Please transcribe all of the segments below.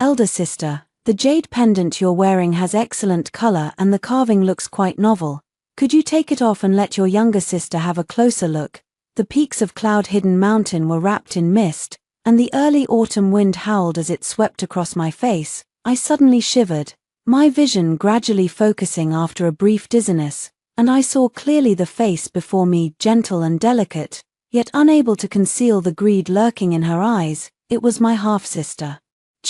Elder sister, the jade pendant you're wearing has excellent color and the carving looks quite novel. Could you take it off and let your younger sister have a closer look? The peaks of cloud-hidden mountain were wrapped in mist, and the early autumn wind howled as it swept across my face. I suddenly shivered, my vision gradually focusing after a brief dizziness, and I saw clearly the face before me, gentle and delicate, yet unable to conceal the greed lurking in her eyes. It was my half-sister.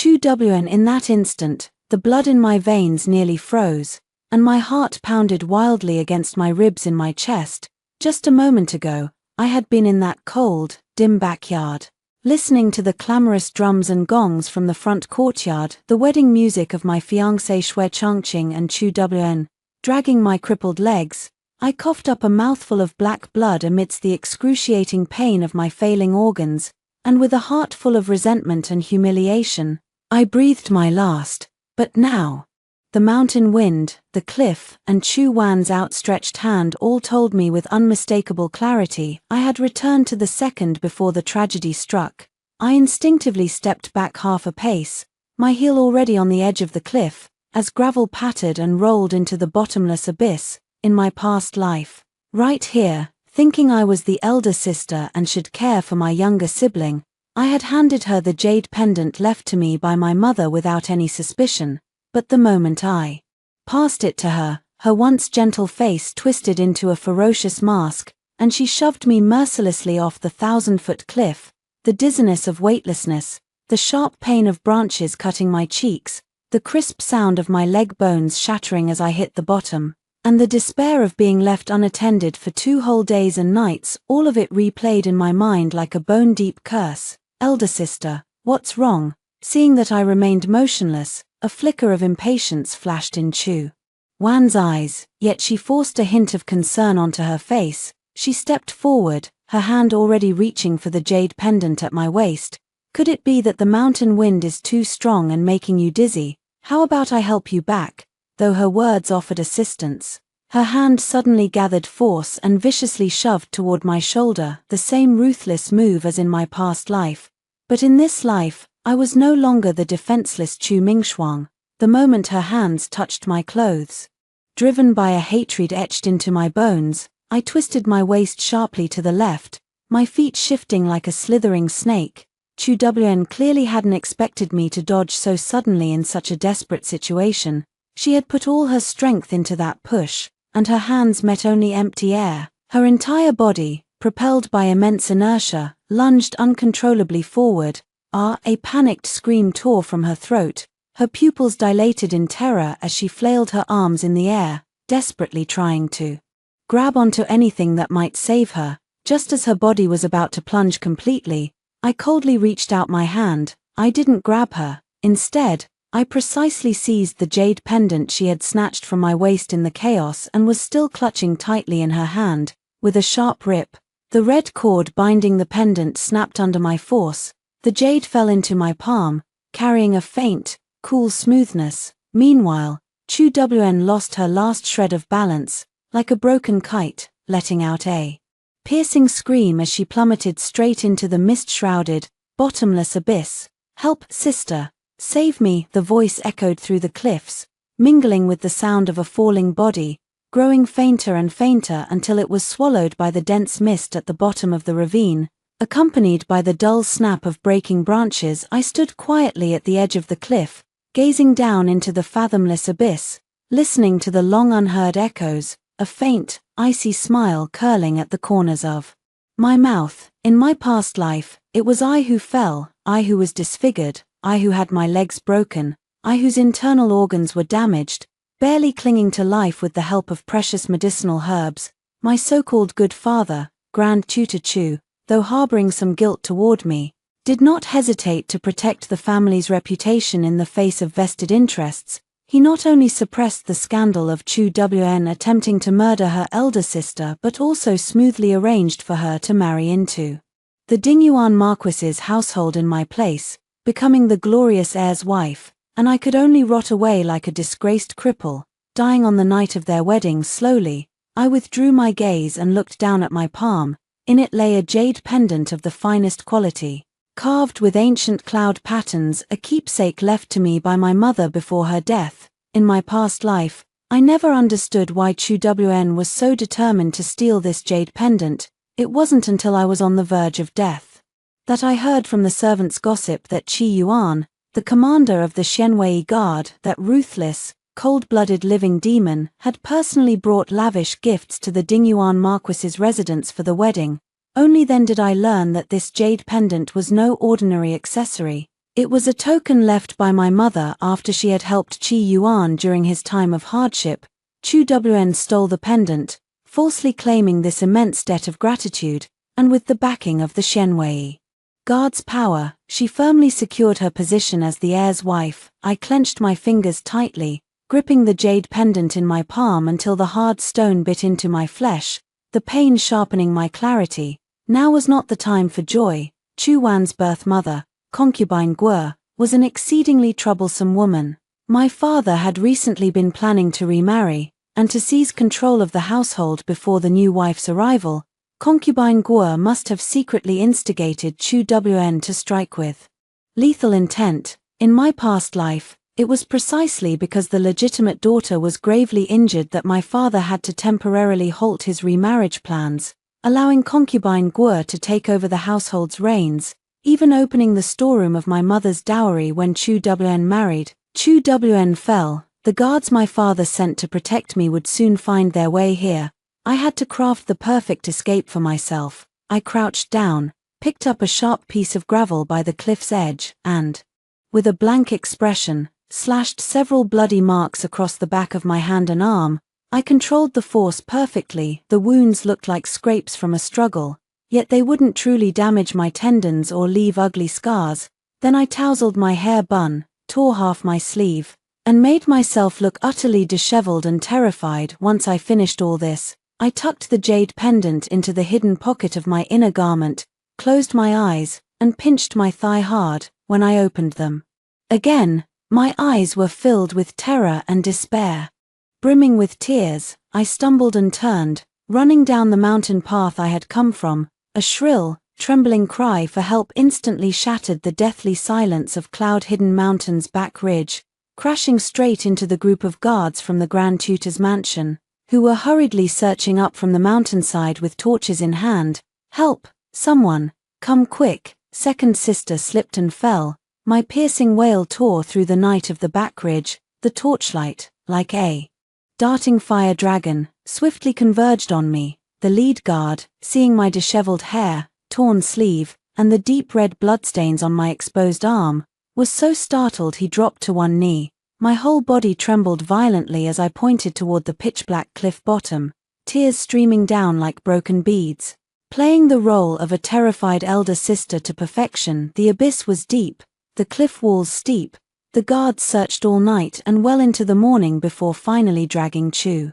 Wen. In that instant, the blood in my veins nearly froze, and my heart pounded wildly against my ribs in my chest. Just a moment ago, I had been in that cold, dim backyard, listening to the clamorous drums and gongs from the front courtyard, the wedding music of my fiancé Shui Changqing and Wen. Dragging my crippled legs, I coughed up a mouthful of black blood amidst the excruciating pain of my failing organs, and with a heart full of resentment and humiliation, I breathed my last. But now, the mountain wind, the cliff, and Wan's outstretched hand all told me with unmistakable clarity I had returned to the second before the tragedy struck. I instinctively stepped back half a pace, my heel already on the edge of the cliff, as gravel pattered and rolled into the bottomless abyss. In my past life, right here, thinking I was the elder sister and should care for my younger sibling, I had handed her the jade pendant left to me by my mother without any suspicion. But the moment I passed it to her, her once gentle face twisted into a ferocious mask, and she shoved me mercilessly off the 1,000-foot cliff. The dizziness of weightlessness, the sharp pain of branches cutting my cheeks, the crisp sound of my leg bones shattering as I hit the bottom, and the despair of being left unattended for 2 whole days and nights, all of it replayed in my mind like a bone-deep curse. Elder sister, what's wrong? Seeing that I remained motionless, a flicker of impatience flashed in Wan's eyes, yet she forced a hint of concern onto her face. She stepped forward, her hand already reaching for the jade pendant at my waist. Could it be that the mountain wind is too strong and making you dizzy? How about I help you back? Though her words offered assistance, her hand suddenly gathered force and viciously shoved toward my shoulder, the same ruthless move as in my past life. But in this life, I was no longer the defenseless Chu Mingshuang. The moment her hands touched my clothes, driven by a hatred etched into my bones, I twisted my waist sharply to the left, my feet shifting like a slithering snake. Wen clearly hadn't expected me to dodge so suddenly in such a desperate situation. She had put all her strength into that push, and her hands met only empty air. Her entire body, propelled by immense inertia, lunged uncontrollably forward. A panicked scream tore from her throat, her pupils dilated in terror as she flailed her arms in the air, desperately trying to grab onto anything that might save her. Just as her body was about to plunge completely, I coldly reached out my hand. I didn't grab her. Instead, I precisely seized the jade pendant she had snatched from my waist in the chaos and was still clutching tightly in her hand. With a sharp rip, the red cord binding the pendant snapped under my force. The jade fell into my palm, carrying a faint, cool smoothness. Meanwhile, Wen lost her last shred of balance, like a broken kite, letting out a piercing scream as she plummeted straight into the mist-shrouded, bottomless abyss. "Help, sister! Save me!" the voice echoed through the cliffs, mingling with the sound of a falling body, growing fainter and fainter until it was swallowed by the dense mist at the bottom of the ravine. Accompanied by the dull snap of breaking branches, I stood quietly at the edge of the cliff, gazing down into the fathomless abyss, listening to the long unheard echoes, a faint, icy smile curling at the corners of my mouth. In my past life, it was I who fell, I who was disfigured, I who had my legs broken, I whose internal organs were damaged, barely clinging to life with the help of precious medicinal herbs. My so-called good father, Grand Tutor Chu, though harboring some guilt toward me, did not hesitate to protect the family's reputation in the face of vested interests. He not only suppressed the scandal of Wen attempting to murder her elder sister but also smoothly arranged for her to marry into the Dingyuan Marquis's household in my place, becoming the glorious heir's wife, and I could only rot away like a disgraced cripple, dying on the night of their wedding. Slowly, I withdrew my gaze and looked down at my palm. In it lay a jade pendant of the finest quality, carved with ancient cloud patterns, a keepsake left to me by my mother before her death. In my past life, I never understood why Chu Wn was so determined to steal this jade pendant. It wasn't until I was on the verge of death that I heard from the servants' gossip that Qi Yuan, the commander of the Xianwei Guard, that ruthless, cold-blooded living demon, had personally brought lavish gifts to the Dingyuan Marquis's residence for the wedding. Only then did I learn that this jade pendant was no ordinary accessory. It was a token left by my mother after she had helped Qi Yuan during his time of hardship. Chu Wn stole the pendant, falsely claiming this immense debt of gratitude, and with the backing of the Xianwei Guard's power, she firmly secured her position as the heir's wife. I clenched my fingers tightly, gripping the jade pendant in my palm until the hard stone bit into my flesh, the pain sharpening my clarity. Now was not the time for joy. Chu Wan's birth mother, concubine Guo, was an exceedingly troublesome woman. My father had recently been planning to remarry, and to seize control of the household before the new wife's arrival. Concubine Guo must have secretly instigated Chu Wn to strike with lethal intent. In my past life, it was precisely because the legitimate daughter was gravely injured that my father had to temporarily halt his remarriage plans, allowing concubine Guo to take over the household's reins, even opening the storeroom of my mother's dowry when Chu Wn married. Chu Wn fell. The guards my father sent to protect me would soon find their way here. I had to craft the perfect escape for myself. I crouched down, picked up a sharp piece of gravel by the cliff's edge, and, with a blank expression, slashed several bloody marks across the back of my hand and arm. I controlled the force perfectly. The wounds looked like scrapes from a struggle, yet they wouldn't truly damage my tendons or leave ugly scars. Then I tousled my hair bun, tore half my sleeve, and made myself look utterly disheveled and terrified. Once I finished all this, I tucked the jade pendant into the hidden pocket of my inner garment, closed my eyes, and pinched my thigh hard. When I opened them again, my eyes were filled with terror and despair. Brimming with tears, I stumbled and turned, running down the mountain path I had come from. A shrill, trembling cry for help instantly shattered the deathly silence of cloud-hidden mountain's back ridge, crashing straight into the group of guards from the Grand Tutor's mansion, who were hurriedly searching up from the mountainside with torches in hand. Help! Someone! Come quick! Second sister slipped and fell. My piercing wail tore through the night of the back ridge. The torchlight, like a darting fire dragon, swiftly converged on me. The lead guard, seeing my disheveled hair, torn sleeve, and the deep red bloodstains on my exposed arm, was so startled he dropped to one knee. My whole body trembled violently as I pointed toward the pitch-black cliff bottom, tears streaming down like broken beads. Playing the role of a terrified elder sister to perfection, the abyss was deep, the cliff walls steep. The guards searched all night and well into the morning before finally dragging Chu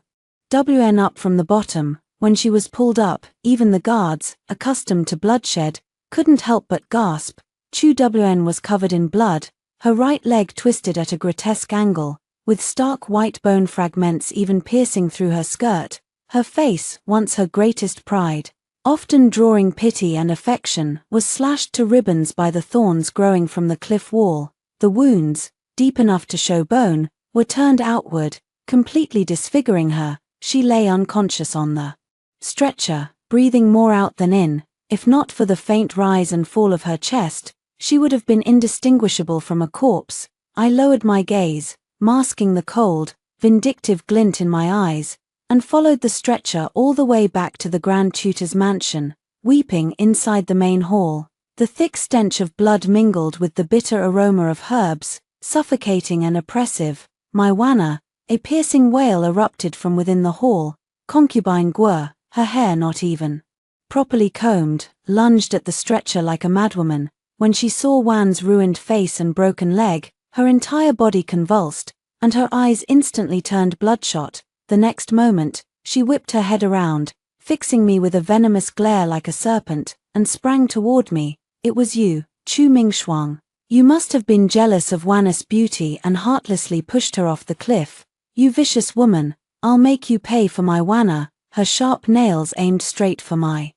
Wn up from the bottom. When she was pulled up, even the guards, accustomed to bloodshed, couldn't help but gasp. Chu Wn was covered in blood, her right leg twisted at a grotesque angle, with stark white bone fragments even piercing through her skirt. Her face, once her greatest pride, often drawing pity and affection, was slashed to ribbons by the thorns growing from the cliff wall. The wounds, deep enough to show bone, were turned outward, completely disfiguring her. She lay unconscious on the stretcher, breathing more out than in. If not for the faint rise and fall of her chest, she would have been indistinguishable from a corpse. I lowered my gaze, masking the cold, vindictive glint in my eyes, and followed the stretcher all the way back to the Grand Tutor's mansion. Weeping inside the main hall, the thick stench of blood mingled with the bitter aroma of herbs, suffocating and oppressive. My Wana, a piercing wail erupted from within the hall. Concubine Guo, her hair not even properly combed, lunged at the stretcher like a madwoman. When she saw Wan's ruined face and broken leg, her entire body convulsed, and her eyes instantly turned bloodshot. The next moment, she whipped her head around, fixing me with a venomous glare like a serpent, and sprang toward me. It was you, Chu Mingshuang. You must have been jealous of Wan's beauty and heartlessly pushed her off the cliff. You vicious woman, I'll make you pay for my Wana. Her sharp nails aimed straight for my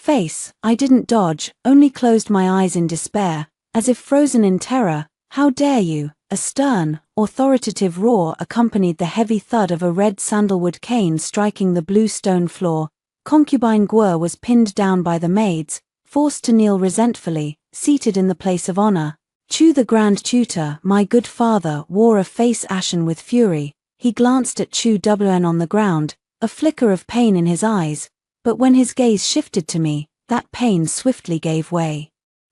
face. I didn't dodge, only closed my eyes in despair, as if frozen in terror. How dare you? A stern, authoritative roar accompanied the heavy thud of a red sandalwood cane striking the blue stone floor. Concubine Guo was pinned down by the maids, forced to kneel resentfully, seated in the place of honor. Chu, the Grand Tutor, my good father, wore a face ashen with fury. He glanced at Chu Wn on the ground, a flicker of pain in his eyes, but when his gaze shifted to me, that pain swiftly gave way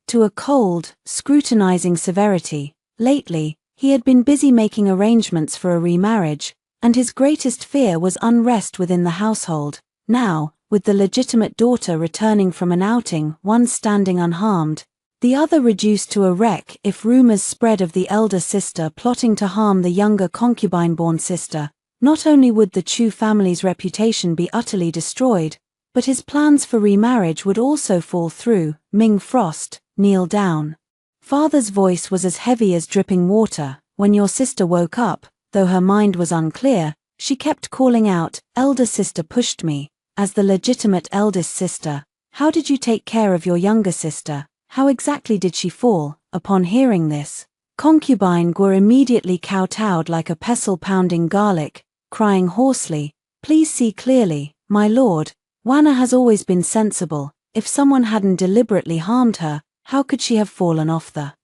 to a cold, scrutinizing severity. Lately, he had been busy making arrangements for a remarriage, and his greatest fear was unrest within the household. Now, with the legitimate daughter returning from an outing, one standing unharmed, the other reduced to a wreck if rumors spread of the elder sister plotting to harm the younger concubine-born sister, not only would the Chu family's reputation be utterly destroyed, but his plans for remarriage would also fall through. Ming Frost, kneel down. Father's voice was as heavy as dripping water. When your sister woke up, though her mind was unclear, she kept calling out, "Elder sister pushed me." As the legitimate eldest sister, how did you take care of your younger sister? How exactly did she fall? Upon hearing this, concubine Guo immediately kowtowed like a pestle pounding garlic, crying hoarsely, "Please see clearly, my lord. Wanna has always been sensible. If someone hadn't deliberately harmed her, how could she have fallen off the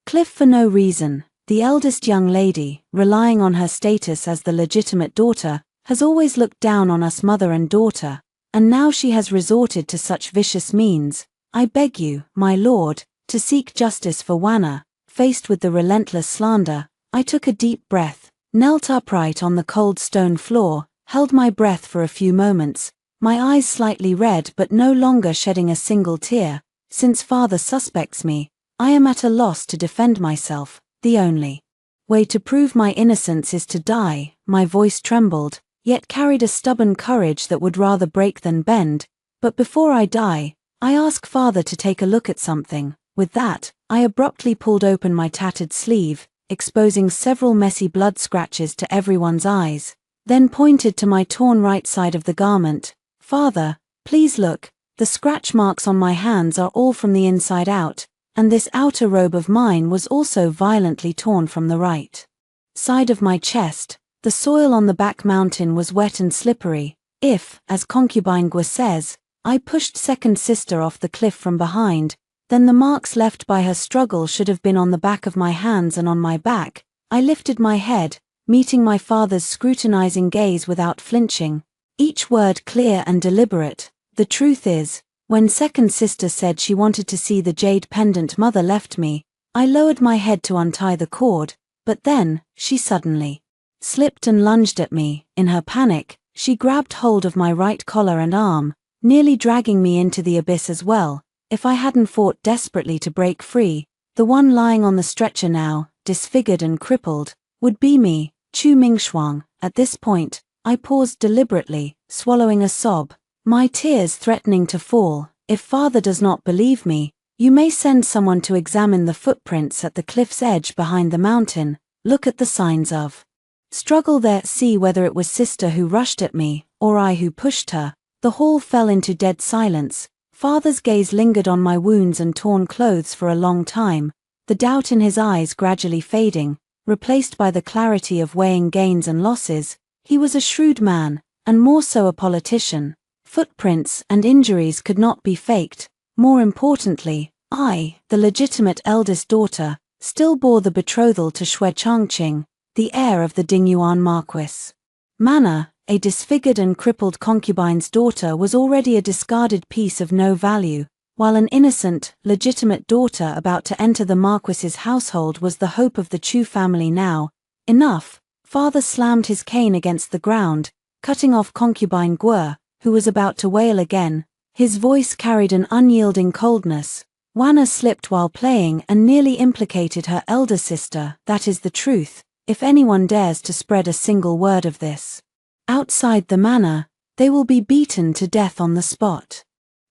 cliff for no reason?" The eldest young lady, relying on her status as the legitimate daughter, has always looked down on us mother and daughter, and now she has resorted to such vicious means. I beg you, my lord, to seek justice for Wanna. Faced with the relentless slander, I took a deep breath, knelt upright on the cold stone floor, held my breath for a few moments, my eyes slightly red but no longer shedding a single tear. Since father suspects me, I am at a loss to defend myself. The only way to prove my innocence is to die. My voice trembled, yet carried a stubborn courage that would rather break than bend. But before I die, I ask father to take a look at something. With that, I abruptly pulled open my tattered sleeve, exposing several messy blood scratches to everyone's eyes, then pointed to my torn right side of the garment. Father, please look, the scratch marks on my hands are all from the inside out, and this outer robe of mine was also violently torn from the right side of my chest. The soil on the back mountain was wet and slippery. If, as concubine Guo says, I pushed second sister off the cliff from behind, then the marks left by her struggle should have been on the back of my hands and on my back. I lifted my head, meeting my father's scrutinizing gaze without flinching, each word clear and deliberate. The truth is, when second sister said she wanted to see the jade pendant mother left me, I lowered my head to untie the cord, but then, she suddenly slipped and lunged at me. In her panic, she grabbed hold of my right collar and arm, nearly dragging me into the abyss as well. If I hadn't fought desperately to break free, the one lying on the stretcher now, disfigured and crippled, would be me, Chu Mingshuang. At this point, I paused deliberately, swallowing a sob, my tears threatening to fall. If father does not believe me, you may send someone to examine the footprints at the cliff's edge behind the mountain. Look at the signs of struggle there, see whether it was sister who rushed at me, or I who pushed her. The hall fell into dead silence. Father's gaze lingered on my wounds and torn clothes for a long time, the doubt in his eyes gradually fading, replaced by the clarity of weighing gains and losses. He was a shrewd man, and more so a politician. Footprints and injuries could not be faked. More importantly, I, the legitimate eldest daughter, still bore the betrothal to Shui Changqing, the heir of the Dingyuan Marquis. Manor, a disfigured and crippled concubine's daughter, was already a discarded piece of no value, while an innocent, legitimate daughter about to enter the Marquis's household was the hope of the Chu family now. Enough. Father slammed his cane against the ground, cutting off concubine Guo, who was about to wail again. His voice carried an unyielding coldness. Wanna slipped while playing and nearly implicated her elder sister. That is the truth. If anyone dares to spread a single word of this outside the manor, they will be beaten to death on the spot.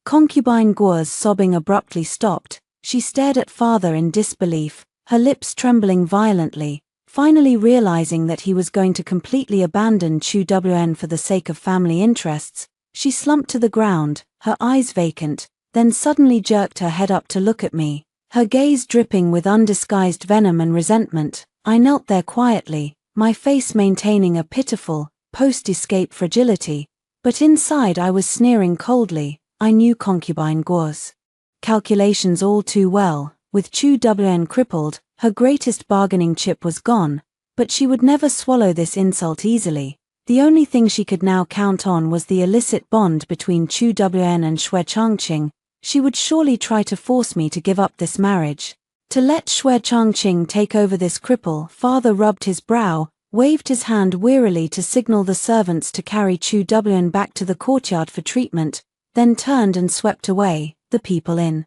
Concubine Guo's sobbing abruptly stopped. She stared at father in disbelief, her lips trembling violently, finally realizing that he was going to completely abandon Chu Wn for the sake of family interests. She slumped to the ground, her eyes vacant, then suddenly jerked her head up to look at me, her gaze dripping with undisguised venom and resentment. I knelt there quietly, my face maintaining a pitiful, post-escape fragility, but inside I was sneering coldly. I knew concubine Guo's calculations all too well. With Chu Wn crippled, her greatest bargaining chip was gone, but she would never swallow this insult easily. The only thing she could now count on was the illicit bond between Chu Wn and Xue Changqing. She would surely try to force me to give up this marriage. To let Xue Changqing take over this cripple. Father rubbed his brow, waved his hand wearily to signal the servants to carry Chu Wn back to the courtyard for treatment, then turned and swept away. The people in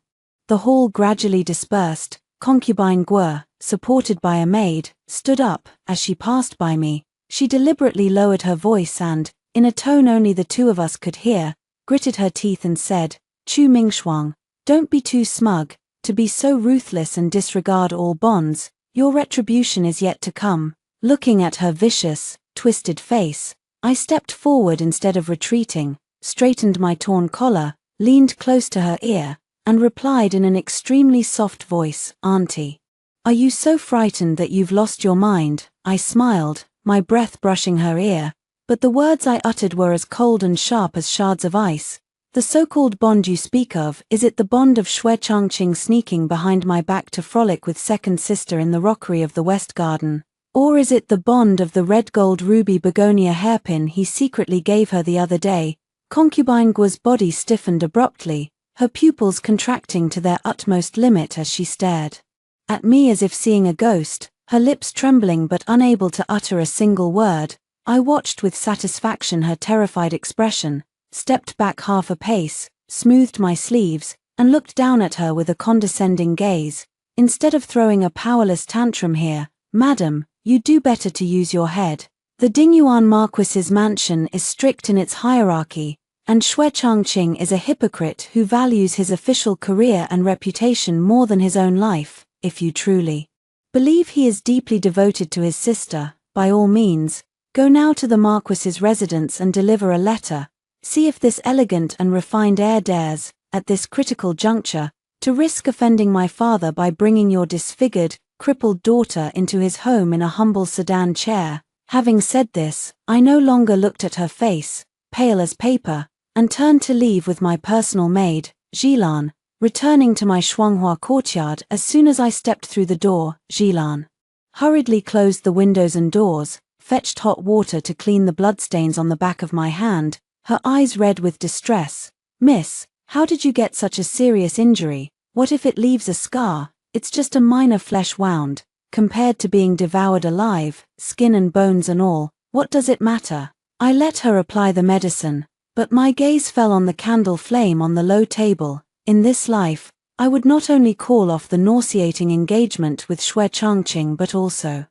the hall gradually dispersed. Concubine Guo, supported by a maid, stood up. As she passed by me, she deliberately lowered her voice and, in a tone only the two of us could hear, gritted her teeth and said, "Chu Mingshuang, don't be too smug, to be so ruthless and disregard all bonds. Your retribution is yet to come." Looking at her vicious, twisted face, I stepped forward instead of retreating, straightened my torn collar, leaned close to her ear, and replied in an extremely soft voice, "Auntie, are you so frightened that you've lost your mind?" I smiled, my breath brushing her ear, but the words I uttered were as cold and sharp as shards of ice. "The so-called bond you speak of, is it the bond of Xue Changqing sneaking behind my back to frolic with second sister in the rockery of the West Garden? Or is it the bond of the red gold ruby begonia hairpin he secretly gave her the other day?" Concubine Guo's body stiffened abruptly, her pupils contracting to their utmost limit as she stared at me as if seeing a ghost, her lips trembling but unable to utter a single word. I watched with satisfaction her terrified expression, stepped back half a pace, smoothed my sleeves, and looked down at her with a condescending gaze. "Instead of throwing a powerless tantrum here, madam, you do better to use your head. The Dingyuan Marquis's mansion is strict in its hierarchy, and Xue Changqing is a hypocrite who values his official career and reputation more than his own life. If you truly believe he is deeply devoted to his sister, by all means, go now to the Marquis's residence and deliver a letter. See if this elegant and refined heir dares, at this critical juncture, to risk offending my father by bringing your disfigured, crippled daughter into his home in a humble sedan chair." Having said this, I no longer looked at her face, pale as paper, and turned to leave with my personal maid, Jilan. Returning to my Shuanghua courtyard as soon as I stepped through the door, Jilan hurriedly closed the windows and doors, fetched hot water to clean the bloodstains on the back of my hand, her eyes red with distress. "Miss, how did you get such a serious injury? What if it leaves a scar? It's just a minor flesh wound. Compared to being devoured alive, skin and bones and all, what does it matter?" I let her apply the medicine, but my gaze fell on the candle flame on the low table. In this life, I would not only call off the nauseating engagement with Xue Changqing but also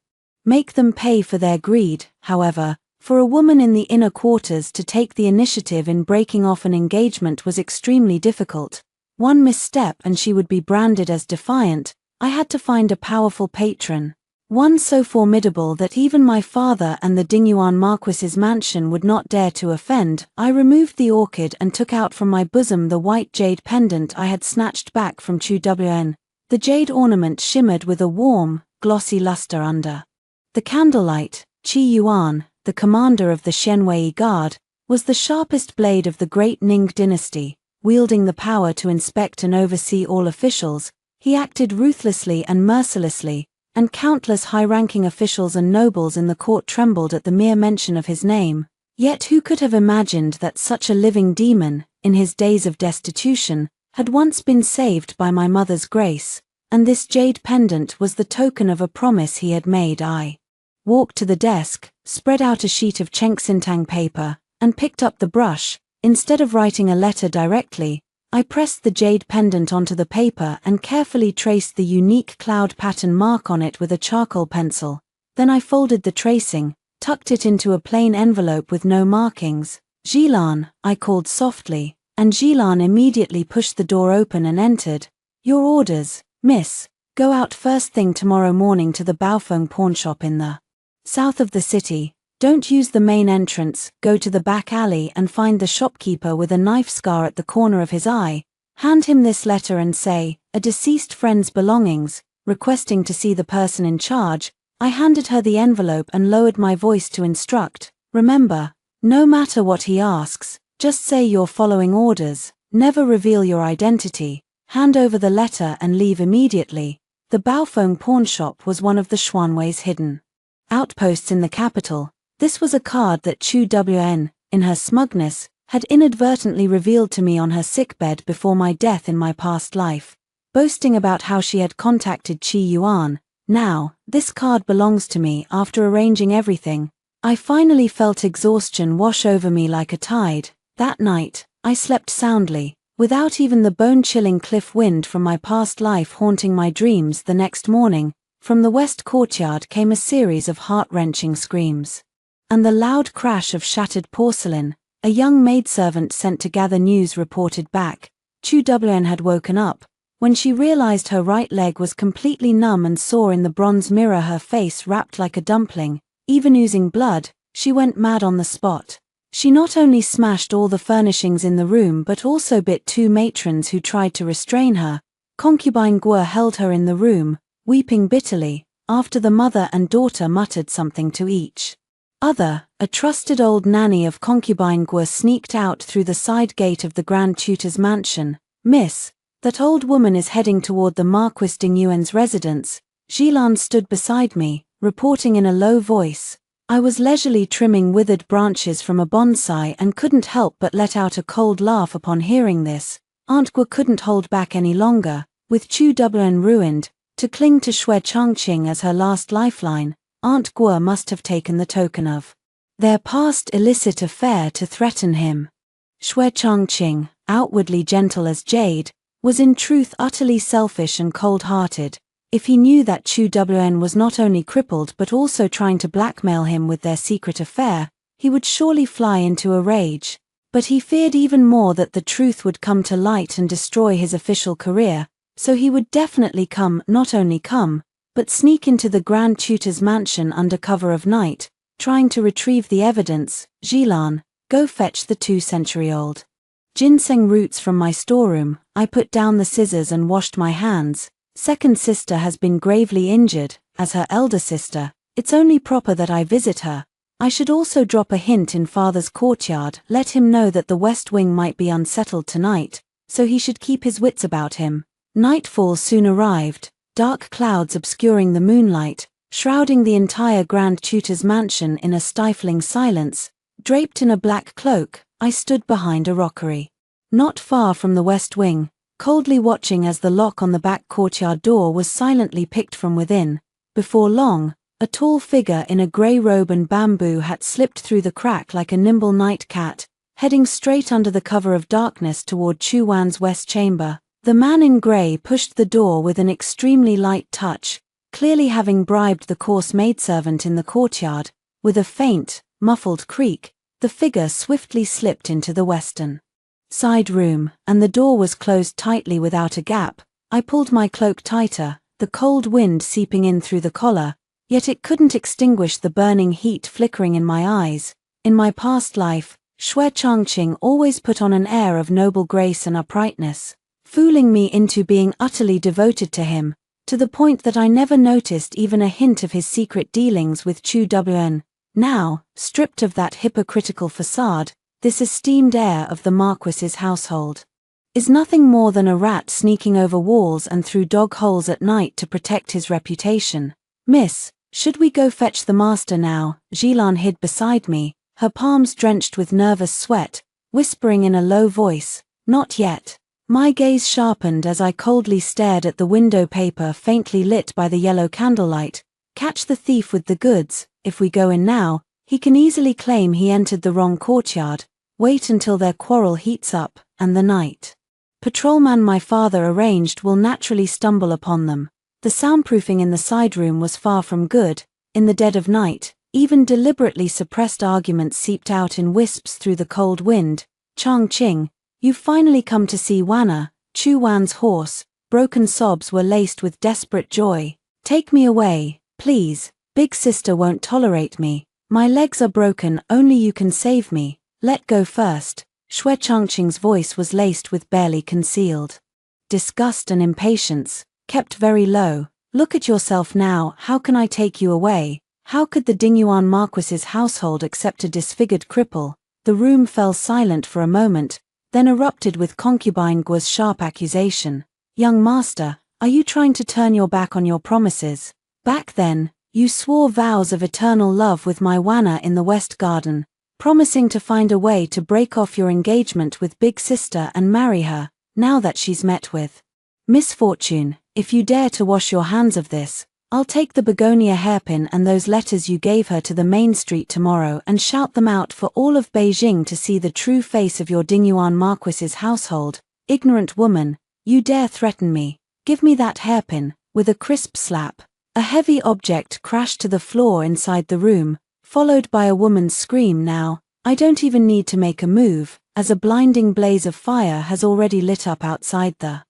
make them pay for their greed. However, for a woman in the inner quarters to take the initiative in breaking off an engagement was extremely difficult. One misstep and she would be branded as defiant. I had to find a powerful patron, one so formidable that even my father and the Dingyuan Marquis's mansion would not dare to offend. I removed the orchid and took out from my bosom the white jade pendant I had snatched back from Chu Wn. The jade ornament shimmered with a warm, glossy luster under the candlelight. Qi Yuan, the commander of the Shenwei Guard, was the sharpest blade of the great Ning dynasty, wielding the power to inspect and oversee all officials. He acted ruthlessly and mercilessly, and countless high-ranking officials and nobles in the court trembled at the mere mention of his name. Yet who could have imagined that such a living demon, in his days of destitution, had once been saved by my mother's grace, and this jade pendant was the token of a promise he had made. I walked to the desk, spread out a sheet of Chengsintang paper, and picked up the brush. Instead of writing a letter directly, I pressed the jade pendant onto the paper and carefully traced the unique cloud pattern mark on it with a charcoal pencil. Then I folded the tracing, tucked it into a plain envelope with no markings. "Jilan," I called softly, and Jilan immediately pushed the door open and entered. "Your orders, miss. Go out first thing tomorrow morning to the Baofeng pawnshop in the south of the city. Don't use the main entrance, go to the back alley and find the shopkeeper with a knife scar at the corner of his eye. Hand him this letter and say, a deceased friend's belongings, requesting to see the person in charge. I handed her the envelope and lowered my voice to instruct, remember, no matter what he asks, just say you're following orders, never reveal your identity, hand over the letter and leave immediately. The Baofeng pawnshop was one of the Xuanwei's hidden outposts in the capital. This was a card that Chu Wn, in her smugness, had inadvertently revealed to me on her sickbed before my death in my past life, boasting about how she had contacted Qi Yuan. Now, this card belongs to me. After arranging everything, I finally felt exhaustion wash over me like a tide. That night, I slept soundly, without even the bone-chilling cliff wind from my past life haunting my dreams. The next morning, from the west courtyard came a series of heart-wrenching screams, and the loud crash of shattered porcelain. A young maidservant sent to gather news reported back. Chu Wn had woken up. When she realized her right leg was completely numb and saw in the bronze mirror her face wrapped like a dumpling, even oozing blood, she went mad on the spot. She not only smashed all the furnishings in the room but also bit two matrons who tried to restrain her. Concubine Guo held her in the room, weeping bitterly, after the mother and daughter muttered something to each other. A trusted old nanny of Concubine Guo sneaked out through the side gate of the Grand Tutor's mansion. Miss, that old woman is heading toward the Marquis Dingyuan's residence. Jilan stood beside me, reporting in a low voice. I was leisurely trimming withered branches from a bonsai and couldn't help but let out a cold laugh upon hearing this. Aunt Guo couldn't hold back any longer. With Chu Wn ruined, to cling to Xue Changqing as her last lifeline, Aunt Guo must have taken the token of their past illicit affair to threaten him. Xue Changqing, outwardly gentle as Jade, was in truth utterly selfish and cold-hearted. If he knew that Chu Wn was not only crippled but also trying to blackmail him with their secret affair, he would surely fly into a rage. But he feared even more that the truth would come to light and destroy his official career, so he would definitely not only come, but sneak into the Grand Tutor's mansion under cover of night, trying to retrieve the evidence. Jilan, go fetch the 2-century-old ginseng roots from my storeroom. I put down the scissors and washed my hands. Second sister has been gravely injured, as her elder sister. It's only proper that I visit her. I should also drop a hint in father's courtyard, let him know that the West Wing might be unsettled tonight, so he should keep his wits about him. Nightfall soon arrived, dark clouds obscuring the moonlight, shrouding the entire Grand Tutor's mansion in a stifling silence. Draped in a black cloak, I stood behind a rockery, not far from the West Wing, coldly watching as the lock on the back courtyard door was silently picked from within. Before long, a tall figure in a grey robe and bamboo hat slipped through the crack like a nimble night cat, heading straight under the cover of darkness toward Chu Wan's west chamber. The man in grey pushed the door with an extremely light touch, clearly having bribed the coarse maidservant in the courtyard. With a faint, muffled creak, the figure swiftly slipped into the western side room, and the door was closed tightly without a gap. I pulled my cloak tighter, the cold wind seeping in through the collar, yet it couldn't extinguish the burning heat flickering in my eyes. In my past life, Xue Changqing always put on an air of noble grace and uprightness, fooling me into being utterly devoted to him, to the point that I never noticed even a hint of his secret dealings with Chu Wn. Now, stripped of that hypocritical facade, this esteemed heir of the Marquis's household is nothing more than a rat sneaking over walls and through dog holes at night to protect his reputation. Miss, should we go fetch the master now? Jilan hid beside me, her palms drenched with nervous sweat, whispering in a low voice, not yet. My gaze sharpened as I coldly stared at the window paper faintly lit by the yellow candlelight. Catch the thief with the goods. If we go in now, he can easily claim he entered the wrong courtyard. Wait until their quarrel heats up, and the night patrolman my father arranged will naturally stumble upon them. The soundproofing in the side room was far from good. In the dead of night, even deliberately suppressed arguments seeped out in wisps through the cold wind. Changqing, you've finally come to see Wanna. Chu Wan's hoarse, broken sobs were laced with desperate joy. Take me away, please. Big sister won't tolerate me. My legs are broken, only you can save me. Let go first. Shui Changqing's voice was laced with barely concealed disgust and impatience, kept very low. Look at yourself now, how can I take you away? How could the Dingyuan Marquis's household accept a disfigured cripple? The room fell silent for a moment, then erupted with concubine Guo's sharp accusation. Young master, are you trying to turn your back on your promises? Back then, you swore vows of eternal love with my Wana in the West Garden, promising to find a way to break off your engagement with Big Sister and marry her, now that she's met with misfortune. If you dare to wash your hands of this, I'll take the begonia hairpin and those letters you gave her to the main street tomorrow and shout them out for all of Beijing to see the true face of your Dingyuan Marquis's household. Ignorant woman, you dare threaten me. Give me that hairpin. With a crisp slap, a heavy object crashed to the floor inside the room, followed by a woman's scream. Now, I don't even need to make a move, as a blinding blaze of fire has already lit up outside the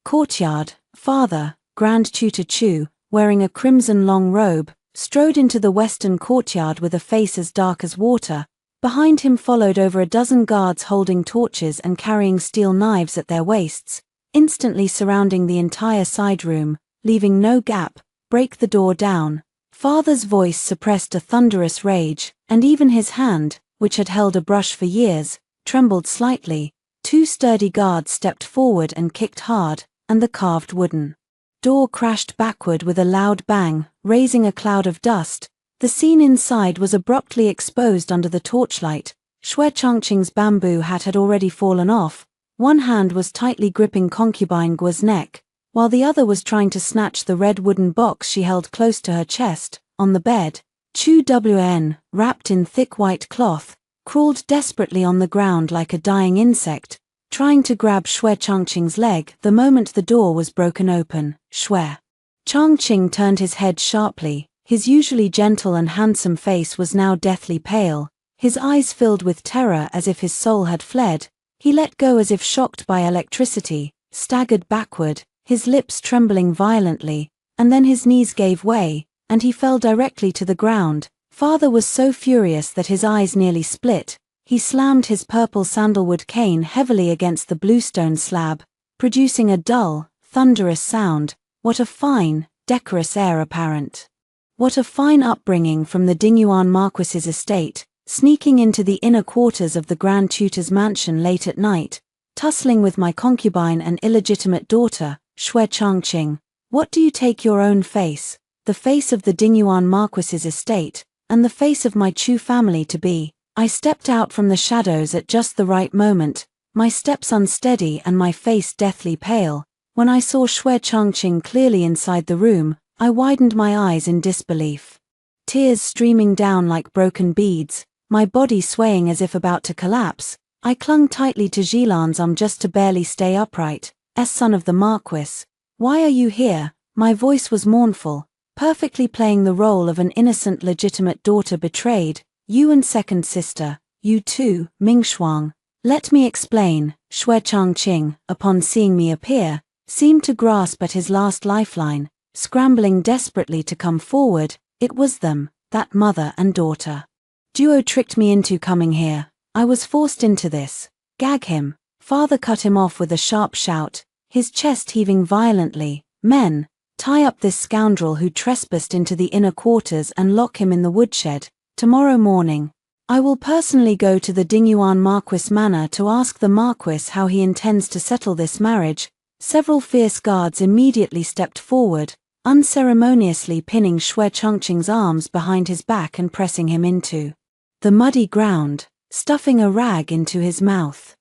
courtyard. Father, Grand Tutor Chu, wearing a crimson long robe, strode into the western courtyard with a face as dark as water. Behind him followed over a dozen guards holding torches and carrying steel knives at their waists, instantly surrounding the entire side room, leaving no gap. Break the door down. Father's voice suppressed a thunderous rage, and even his hand, which had held a brush for years, trembled slightly. Two sturdy guards stepped forward and kicked hard, and the carved wooden door crashed backward with a loud bang, raising a cloud of dust. The scene inside was abruptly exposed under the torchlight. Shui Changqing's bamboo hat had already fallen off. One hand was tightly gripping concubine Guo's neck, while the other was trying to snatch the red wooden box she held close to her chest. On the bed, Chu Wn, wrapped in thick white cloth, crawled desperately on the ground like a dying insect, trying to grab Shui Changqing's leg. The moment the door was broken open, Shui Changqing turned his head sharply. His usually gentle and handsome face was now deathly pale, his eyes filled with terror as if his soul had fled. He let go as if shocked by electricity, staggered backward, his lips trembling violently, and then his knees gave way, and he fell directly to the ground. Father was so furious that his eyes nearly split. He slammed his purple sandalwood cane heavily against the bluestone slab, producing a dull, thunderous sound. What a fine, decorous heir apparent. What a fine upbringing from the Dingyuan Marquis's estate, sneaking into the inner quarters of the Grand Tutor's mansion late at night, tussling with my concubine and illegitimate daughter, Shui Changqing. What do you take your own face, the face of the Dingyuan Marquis's estate, and the face of my Chu family to be? I stepped out from the shadows at just the right moment, my steps unsteady and my face deathly pale. When I saw Shui Changqing clearly inside the room, I widened my eyes in disbelief. Tears streaming down like broken beads, my body swaying as if about to collapse, I clung tightly to Jilan's arm just to barely stay upright. Son of the Marquis, why are you here? My voice was mournful, perfectly playing the role of an innocent legitimate daughter betrayed. You and second sister, you too, Mingshuang. Let me explain. Shui Changqing, upon seeing me appear, seemed to grasp at his last lifeline, scrambling desperately to come forward. It was them, that mother and daughter duo tricked me into coming here. I was forced into this. Gag him. Father cut him off with a sharp shout, his chest heaving violently. Men, tie up this scoundrel who trespassed into the inner quarters and lock him in the woodshed. Tomorrow morning, I will personally go to the Dingyuan Marquis Manor to ask the Marquis how he intends to settle this marriage. Several fierce guards immediately stepped forward, unceremoniously pinning Shui Changqing's arms behind his back and pressing him into the muddy ground, stuffing a rag into his mouth.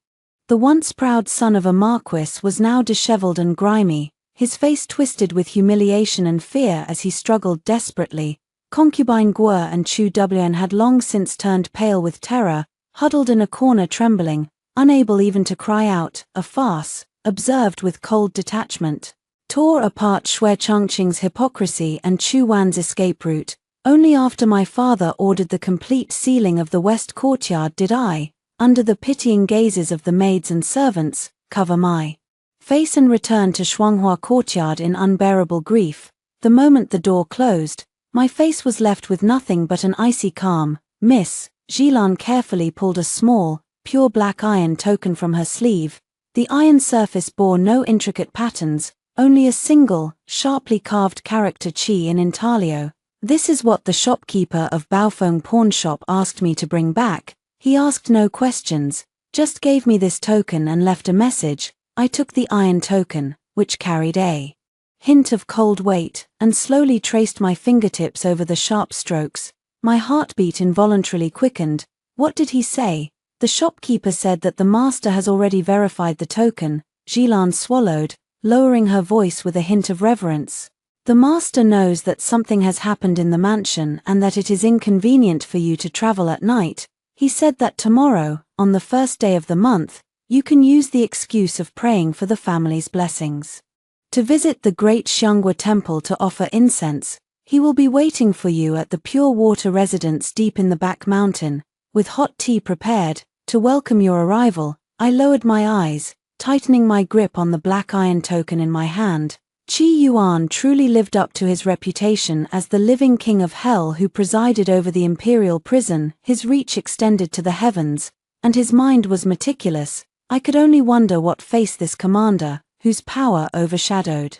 The once proud son of a Marquis was now disheveled and grimy, his face twisted with humiliation and fear as he struggled desperately. Concubine Guo and Chu Wn had long since turned pale with terror, huddled in a corner trembling, unable even to cry out. A farce, observed with cold detachment, tore apart Shui Changqing's hypocrisy and Chu Wan's escape route. Only after my father ordered the complete sealing of the west courtyard did I, under the pitying gazes of the maids and servants, cover my face and return to Shuanghua courtyard in unbearable grief. The moment the door closed, my face was left with nothing but an icy calm. Miss Jilan carefully pulled a small, pure black iron token from her sleeve. The iron surface bore no intricate patterns, only a single, sharply carved character chi in intaglio. This is what the shopkeeper of Baofeng pawn shop asked me to bring back. He asked no questions, just gave me this token and left a message. I took the iron token, which carried a hint of cold weight, and slowly traced my fingertips over the sharp strokes. My heartbeat involuntarily quickened. What did he say? The shopkeeper said that the master has already verified the token. Jilan swallowed, lowering her voice with a hint of reverence. The master knows that something has happened in the mansion and that it is inconvenient for you to travel at night. He said that tomorrow, on the first day of the month, you can use the excuse of praying for the family's blessings to visit the great Xianghua temple to offer incense. He will be waiting for you at the pure water residence deep in the back mountain, with hot tea prepared. To welcome your arrival, I lowered my eyes, tightening my grip on the black iron token in my hand. Qi Yuan truly lived up to his reputation as the living king of hell who presided over the imperial prison. His reach extended to the heavens, and his mind was meticulous. I could only wonder what faced this commander, whose power overshadowed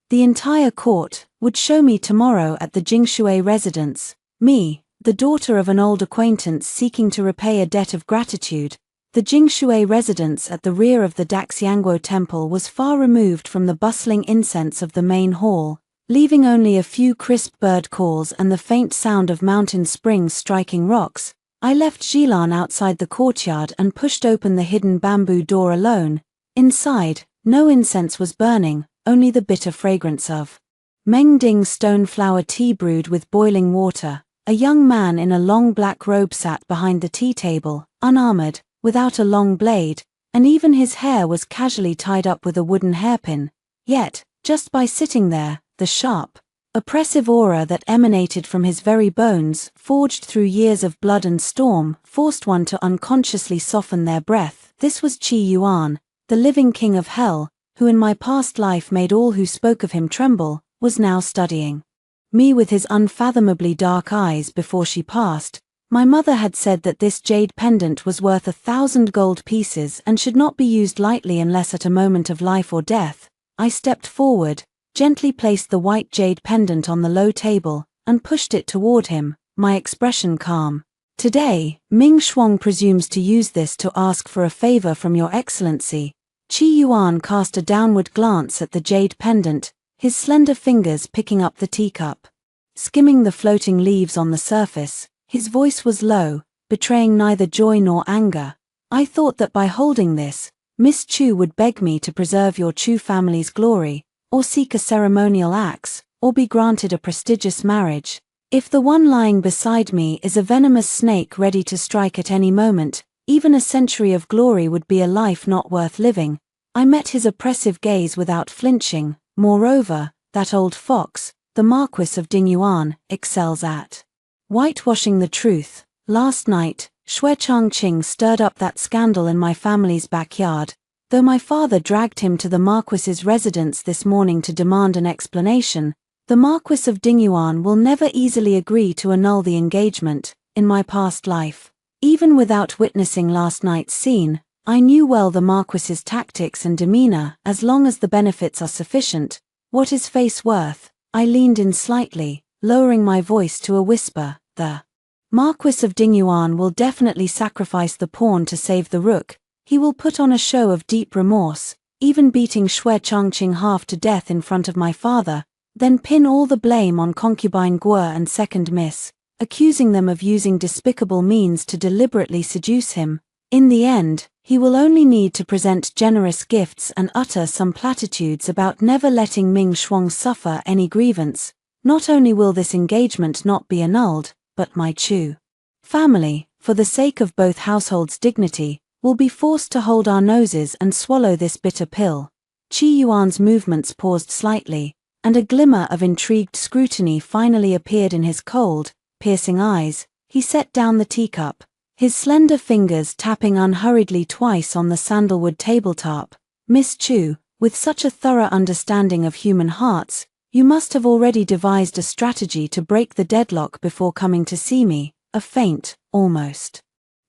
the entire court, would show me tomorrow at the Jingshui residence. Me, the daughter of an old acquaintance seeking to repay a debt of gratitude. The Jingshui residence at the rear of the Daxiangguo temple was far removed from the bustling incense of the main hall, leaving only a few crisp bird calls and the faint sound of mountain springs striking rocks. I left Jilan outside the courtyard and pushed open the hidden bamboo door alone. Inside, no incense was burning, only the bitter fragrance of Mengding stone flower tea brewed with boiling water. A young man in a long black robe sat behind the tea table, unarmored, without a long blade, and even his hair was casually tied up with a wooden hairpin. Yet, just by sitting there, the sharp, oppressive aura that emanated from his very bones, forged through years of blood and storm, forced one to unconsciously soften their breath. This was Qi Yuan, the living king of hell, who in my past life made all who spoke of him tremble, was now studying me with his unfathomably dark eyes. Before she passed, my mother had said that this jade pendant was worth 1,000 gold pieces and should not be used lightly unless at a moment of life or death. I stepped forward, gently placed the white jade pendant on the low table, and pushed it toward him, my expression calm. Today, Ming Shuang presumes to use this to ask for a favor from your excellency. Qi Yuan cast a downward glance at the jade pendant, his slender fingers picking up the teacup, skimming the floating leaves on the surface. His voice was low, betraying neither joy nor anger. I thought that by holding this, Miss Chu would beg me to preserve your Chu family's glory, or seek a ceremonial axe, or be granted a prestigious marriage. If the one lying beside me is a venomous snake ready to strike at any moment, even a century of glory would be a life not worth living. I met his oppressive gaze without flinching. Moreover, that old fox, the Marquis of Dingyuan, excels at whitewashing the truth. Last night, Xue Changqing stirred up that scandal in my family's backyard. Though my father dragged him to the Marquis's residence this morning to demand an explanation, the Marquis of Dingyuan will never easily agree to annul the engagement. In my past life, even without witnessing last night's scene, I knew well the Marquis's tactics and demeanor. As long as the benefits are sufficient, what is face worth? I leaned in slightly, lowering my voice to a whisper. The Marquis of Dingyuan will definitely sacrifice the pawn to save the rook. He will put on a show of deep remorse, even beating Xue Changqing half to death in front of my father, then pin all the blame on concubine Guo and second miss, accusing them of using despicable means to deliberately seduce him. In the end, he will only need to present generous gifts and utter some platitudes about never letting Ming Shuang suffer any grievance. Not only will this engagement not be annulled, but my Chu family, for the sake of both households' dignity, will be forced to hold our noses and swallow this bitter pill. Qi Yuan's movements paused slightly, and a glimmer of intrigued scrutiny finally appeared in his cold, piercing eyes. He set down the teacup, his slender fingers tapping unhurriedly twice on the sandalwood tabletop. Miss Chu, with such a thorough understanding of human hearts, you must have already devised a strategy to break the deadlock before coming to see me. A faint, almost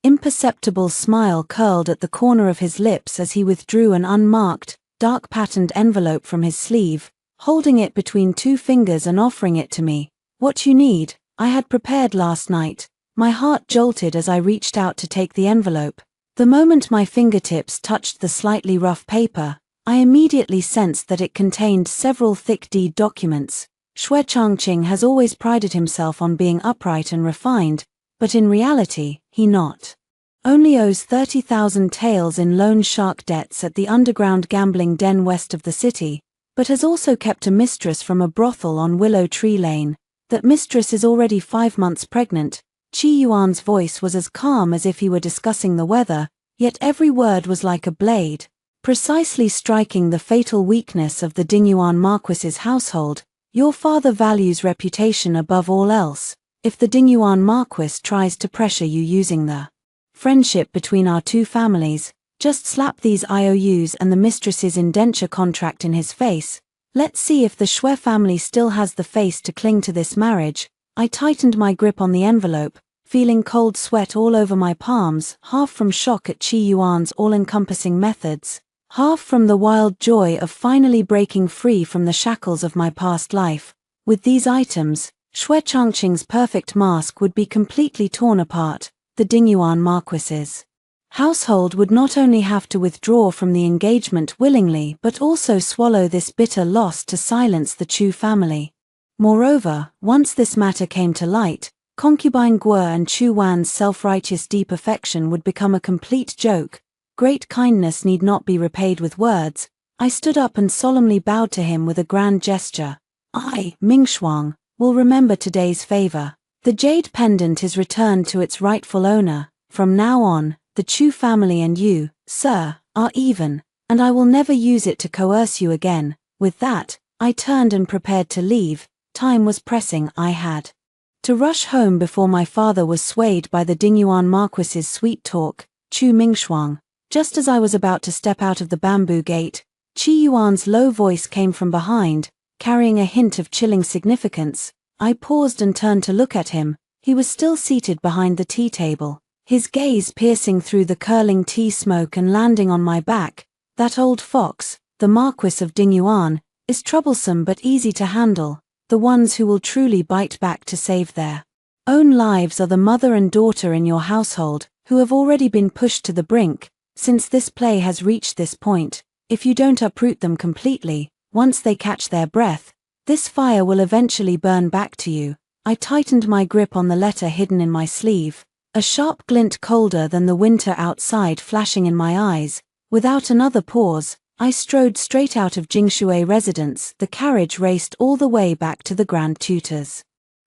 Imperceptible smile curled at the corner of his lips as he withdrew an unmarked, dark-patterned envelope from his sleeve, holding it between two fingers and offering it to me. "What you need, I had prepared last night." My heart jolted as I reached out to take the envelope. The moment my fingertips touched the slightly rough paper, I immediately sensed that it contained several thick deed documents. Xue Changqing has always prided himself on being upright and refined, but in reality, he not only owes 30,000 taels in loan shark debts at the underground gambling den west of the city, but has also kept a mistress from a brothel on Willow Tree Lane. That mistress is already 5 months pregnant. Qi Yuan's voice was as calm as if he were discussing the weather, yet every word was like a blade, precisely striking the fatal weakness of the Dingyuan Marquis's household. Your father values reputation above all else. If the Dingyuan Marquis tries to pressure you using the friendship between our two families, just slap these IOUs and the mistress's indenture contract in his face. Let's see if the Xue family still has the face to cling to this marriage. I tightened my grip on the envelope, feeling cold sweat all over my palms, half from shock at Qi Yuan's all-encompassing methods, half from the wild joy of finally breaking free from the shackles of my past life. With these items, Xue Changqing's perfect mask would be completely torn apart. The Dingyuan Marquis's household would not only have to withdraw from the engagement willingly but also swallow this bitter loss to silence the Chu family. Moreover, once this matter came to light, concubine Guo and Chu Wan's self-righteous deep affection would become a complete joke. Great kindness need not be repaid with words. I stood up and solemnly bowed to him with a grand gesture. I, Mingshuang, will remember today's favor. The Jade Pendant is returned to its rightful owner. From now on, the Chu family and you, sir, are even, and I will never use it to coerce you again. With that, I turned and prepared to leave. Time was pressing. I had to rush home before my father was swayed by the Dingyuan Marquis's sweet talk. Chu Mingshuang. Just as I was about to step out of the bamboo gate, Qi Yuan's low voice came from behind, carrying a hint of chilling significance. I paused and turned to look at him. He was still seated behind the tea table, his gaze piercing through the curling tea smoke and landing on my back. That old fox, the Marquis of Dingyuan, is troublesome but easy to handle. The ones who will truly bite back to save their own lives are the mother and daughter in your household, who have already been pushed to the brink. Since this play has reached this point, if you don't uproot them completely, once they catch their breath, this fire will eventually burn back to you. I tightened my grip on the letter hidden in my sleeve, a sharp glint colder than the winter outside flashing in my eyes. Without another pause, I strode straight out of Jingshui residence. The carriage raced all the way back to the Grand Tutor's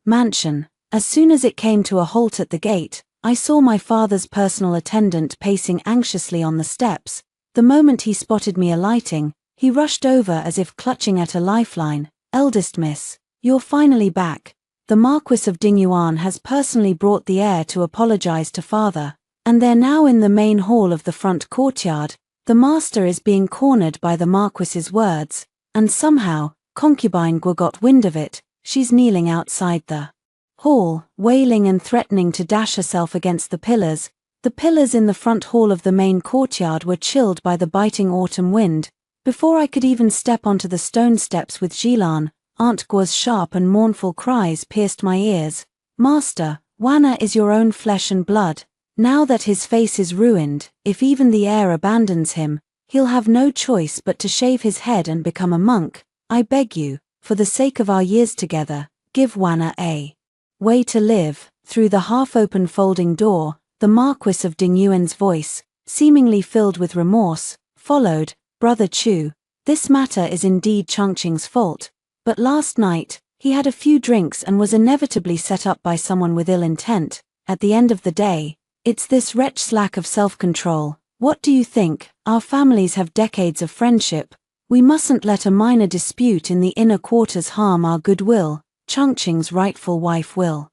mansion. As soon as it came to a halt at the gate, I saw my father's personal attendant pacing anxiously on the steps. The moment he spotted me alighting, he rushed over as if clutching at a lifeline. "Eldest miss, you're finally back. The Marquis of Dingyuan has personally brought the heir to apologize to father, and they're now in the main hall of the front courtyard. The master is being cornered by the Marquis's words, and somehow, concubine Guo got wind of it. She's kneeling outside the hall, wailing and threatening to dash herself against the pillars. The pillars in the front hall of the main courtyard were chilled by the biting autumn wind. Before I could even step onto the stone steps with Jilan, Aunt Guo's sharp and mournful cries pierced my ears. "Master, Wana is your own flesh and blood. Now that his face is ruined, if even the heir abandons him, he'll have no choice but to shave his head and become a monk. I beg you, for the sake of our years together, give Wana a way to live." Through the half-open folding door, the Marquis of Dingyuan's voice, seemingly filled with remorse, followed. "Brother Chu, this matter is indeed Changqing's fault, but last night, he had a few drinks and was inevitably set up by someone with ill intent. At the end of the day, it's this wretch's lack of self-control. What do you think? Our families have decades of friendship. We mustn't let a minor dispute in the inner quarters harm our goodwill. Changqing's rightful wife will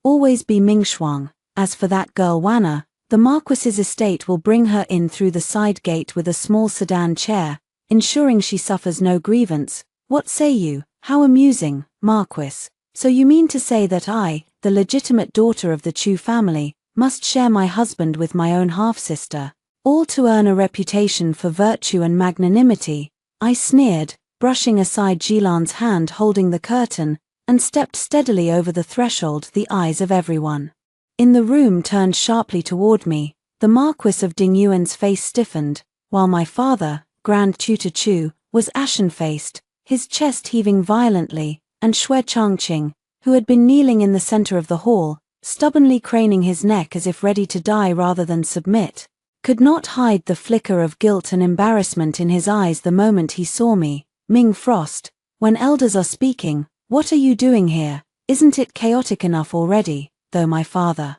always be Mingshuang. As for that girl Wana, the Marquis's estate will bring her in through the side gate with a small sedan chair, ensuring she suffers no grievance. What say you? How amusing, Marquis. So you mean to say that I, the legitimate daughter of the Chu family, must share my husband with my own half-sister, all to earn a reputation for virtue and magnanimity, I sneered, brushing aside Gilan's hand holding the curtain, and stepped steadily over the threshold. The eyes of everyone in the room turned sharply toward me. The Marquis of Dingyuan's face stiffened, while my father, Grand Tutor Chu, was ashen-faced, his chest heaving violently, and Xue Changqing, who had been kneeling in the center of the hall, stubbornly craning his neck as if ready to die rather than submit, could not hide the flicker of guilt and embarrassment in his eyes the moment he saw me. Ming Frost, when elders are speaking, what are you doing here? Isn't it chaotic enough already? Though my father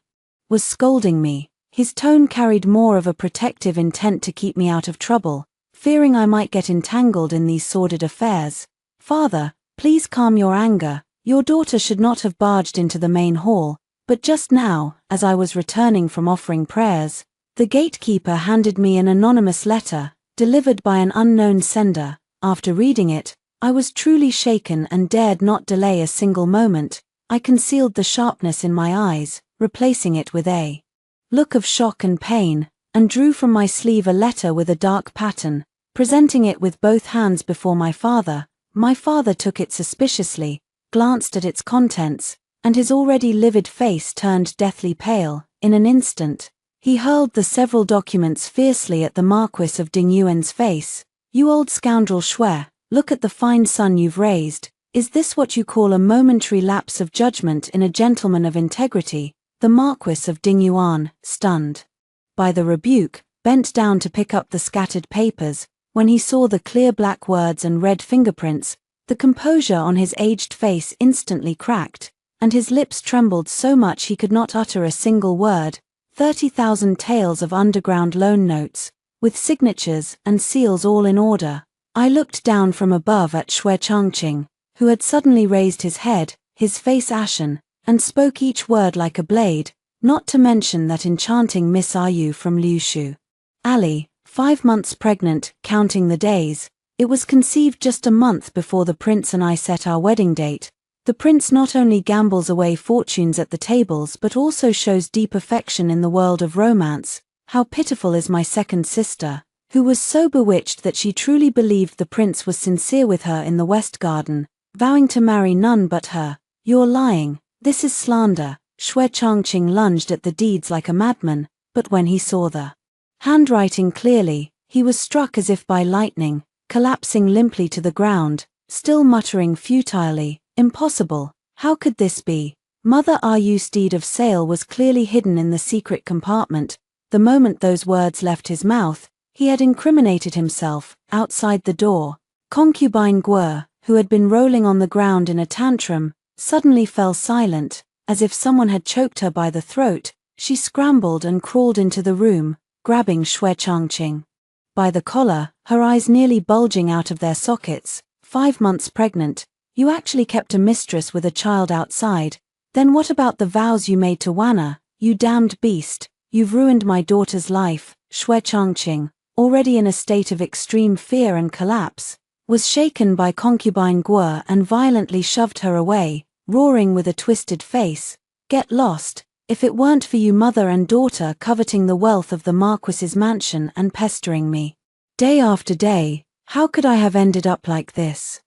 was scolding me, his tone carried more of a protective intent to keep me out of trouble, fearing I might get entangled in these sordid affairs. Father, please calm your anger. Your daughter should not have barged into the main hall, but just now, as I was returning from offering prayers, the gatekeeper handed me an anonymous letter, delivered by an unknown sender. After reading it, I was truly shaken and dared not delay a single moment. I concealed the sharpness in my eyes, replacing it with a look of shock and pain, and drew from my sleeve a letter with a dark pattern, presenting it with both hands before my father. My father took it suspiciously, glanced at its contents, and his already livid face turned deathly pale. In an instant, he hurled the several documents fiercely at the Marquis of Dingyuan's face. You old scoundrel Xue, look at the fine son you've raised. Is this what you call a momentary lapse of judgment in a gentleman of integrity? The Marquis of Dingyuan, stunned by the rebuke, bent down to pick up the scattered papers. When he saw the clear black words and red fingerprints, the composure on his aged face instantly cracked, and his lips trembled so much he could not utter a single word. 30,000 tales of underground loan notes, with signatures and seals all in order. I looked down from above at Xue Changqing, who had suddenly raised his head, his face ashen, and spoke each word like a blade, not to mention that enchanting Miss Ayu from Liushu. Ali, 5 months pregnant, counting the days. It was conceived just a month before the prince and I set our wedding date. The prince not only gambles away fortunes at the tables but also shows deep affection in the world of romance. How pitiful is my second sister, who was so bewitched that she truly believed the prince was sincere with her in the West Garden, vowing to marry none but her. You're lying. This is slander. Xue Changqing lunged at the deeds like a madman, but when he saw the handwriting clearly, he was struck as if by lightning, collapsing limply to the ground, still muttering futilely, "Impossible, how could this be?" Mother Ayu's deed of sale was clearly hidden in the secret compartment. The moment those words left his mouth, he had incriminated himself. Outside the door, concubine Guo, who had been rolling on the ground in a tantrum, suddenly fell silent, as if someone had choked her by the throat. She scrambled and crawled into the room, grabbing Xue Changqing by the collar, her eyes nearly bulging out of their sockets. 5 months pregnant, you actually kept a mistress with a child outside. Then what about the vows you made to Wana? You damned beast, you've ruined my daughter's life. Xue Changqing, already in a state of extreme fear and collapse, was shaken by concubine Guo and violently shoved her away, roaring with a twisted face, "Get lost! If it weren't for you mother and daughter coveting the wealth of the Marquis's mansion and pestering me day after day, how could I have ended up like this?"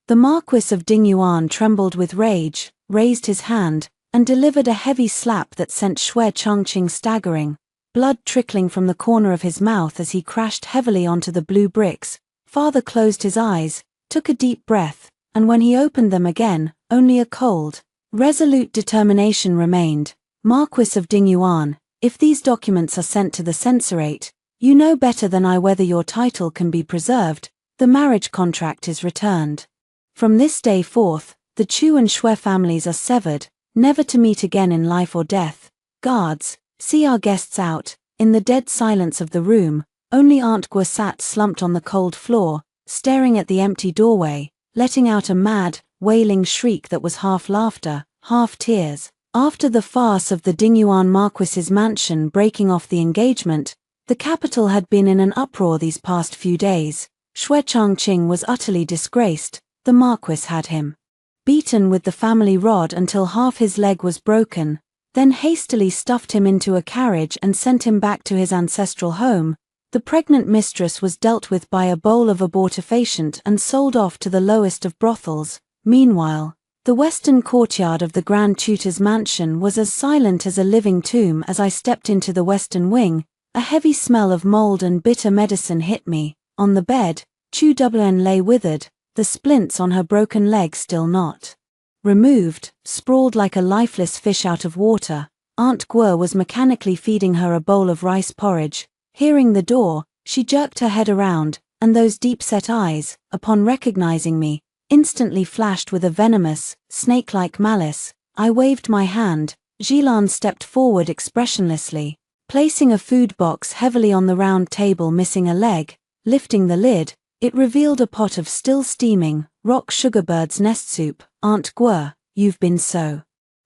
The Marquis of Dingyuan trembled with rage, raised his hand, and delivered a heavy slap that sent Xue Changqing staggering, blood trickling from the corner of his mouth as he crashed heavily onto the blue bricks. Father closed his eyes, took a deep breath, and when he opened them again, only a cold, resolute determination remained. Marquis of Dingyuan, if these documents are sent to the censorate, you know better than I whether your title can be preserved. The marriage contract is returned. From this day forth, the Chu and Xue families are severed, never to meet again in life or death. Guards, see our guests out. In the dead silence of the room, only Aunt Guo sat slumped on the cold floor, staring at the empty doorway, letting out a mad, wailing shriek that was half laughter, half tears. After the farce of the Dingyuan Marquis's mansion breaking off the engagement, the capital had been in an uproar these past few days. Xue Changqing was utterly disgraced. The Marquis had him beaten with the family rod until half his leg was broken. then hastily stuffed him into a carriage and sent him back to his ancestral home. The pregnant mistress was dealt with by a bowl of abortifacient and sold off to the lowest of brothels. Meanwhile, the western courtyard of the Grand Tutor's mansion was as silent as a living tomb. As I stepped into the western wing, a heavy smell of mold and bitter medicine hit me. On the bed, Chu Wn lay withered, the splints on her broken leg still not removed, sprawled like a lifeless fish out of water. Aunt Guo was mechanically feeding her a bowl of rice porridge. Hearing the door, she jerked her head around, and those deep-set eyes, upon recognizing me, instantly flashed with a venomous, snake-like malice. I waved my hand. Jilan stepped forward expressionlessly, placing a food box heavily on the round table missing a leg. Lifting the lid, it revealed a pot of still steaming, rock sugar bird's nest soup. Aunt Guo, you've been so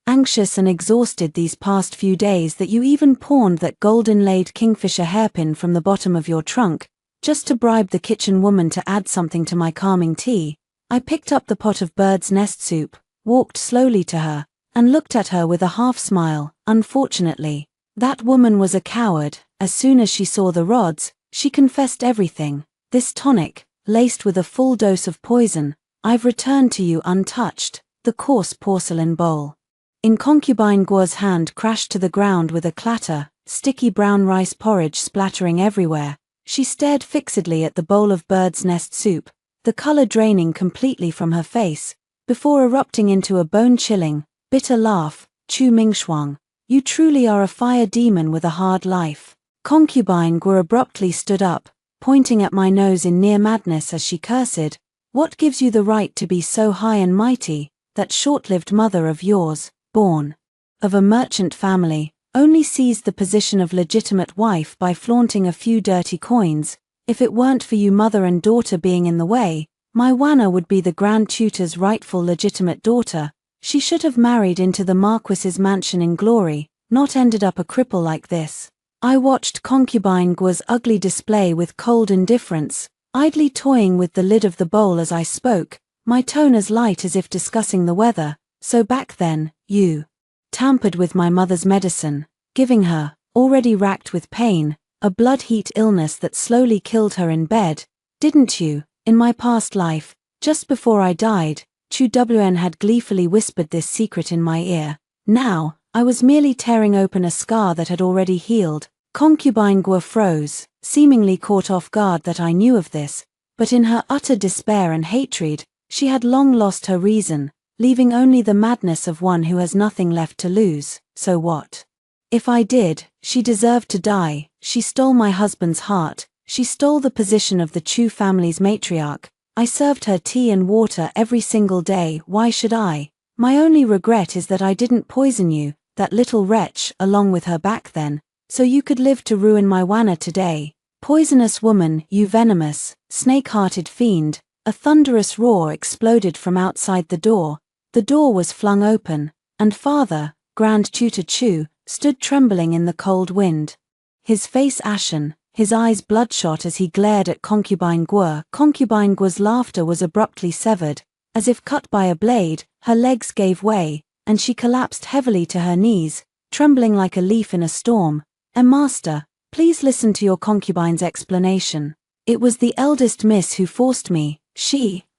anxious and exhausted these past few days that you even pawned that gold-inlaid kingfisher hairpin from the bottom of your trunk, just to bribe the kitchen woman to add something to my calming tea. I picked up the pot of bird's nest soup, walked slowly to her, and looked at her with a half-smile. Unfortunately, that woman was a coward. As soon as she saw the rods, she confessed everything. This tonic, laced with a full dose of poison, I've returned to you untouched. The coarse porcelain bowl in Concubine Guo's hand crashed to the ground with a clatter, sticky brown rice porridge splattering everywhere. She stared fixedly at the bowl of bird's nest soup, the color draining completely from her face, before erupting into a bone-chilling, bitter laugh. Chu Mingshuang, you truly are a fire demon with a hard life. Concubine Guo abruptly stood up, pointing at my nose in near madness as she cursed. What gives you the right to be so high and mighty? That short-lived mother of yours, born of a merchant family, only seized the position of legitimate wife by flaunting a few dirty coins. If it weren't for you mother and daughter being in the way, my Wana would be the Grand Tutor's rightful legitimate daughter. She should have married into the Marquis's mansion in glory, not ended up a cripple like this. I watched Concubine Guo's ugly display with cold indifference, idly toying with the lid of the bowl as I spoke, my tone as light as if discussing the weather. So back then, you tampered with my mother's medicine, giving her, already racked with pain, a blood heat illness that slowly killed her in bed, didn't you? In my past life, just before I died, Chu Wn had gleefully whispered this secret in my ear. Now, I was merely tearing open a scar that had already healed. Concubine Guo froze, seemingly caught off guard that I knew of this, but in her utter despair and hatred, she had long lost her reason, leaving only the madness of one who has nothing left to lose. So what? If I did, she deserved to die. She stole my husband's heart, she stole the position of the Chu family's matriarch. I served her tea and water every single day. Why should I? My only regret is that I didn't poison you, that little wretch, along with her back then, so you could live to ruin my Wana today. Poisonous woman, you venomous, snake-hearted fiend. A thunderous roar exploded from outside the door. The door was flung open, and Father, Grand Tutor Chu, stood trembling in the cold wind. His face ashen, his eyes bloodshot as he glared at Concubine Guo. Concubine Guo's laughter was abruptly severed. As if cut by a blade, her legs gave way, and she collapsed heavily to her knees, trembling like a leaf in a storm. Master, please listen to your concubine's explanation. It was the eldest miss who forced me.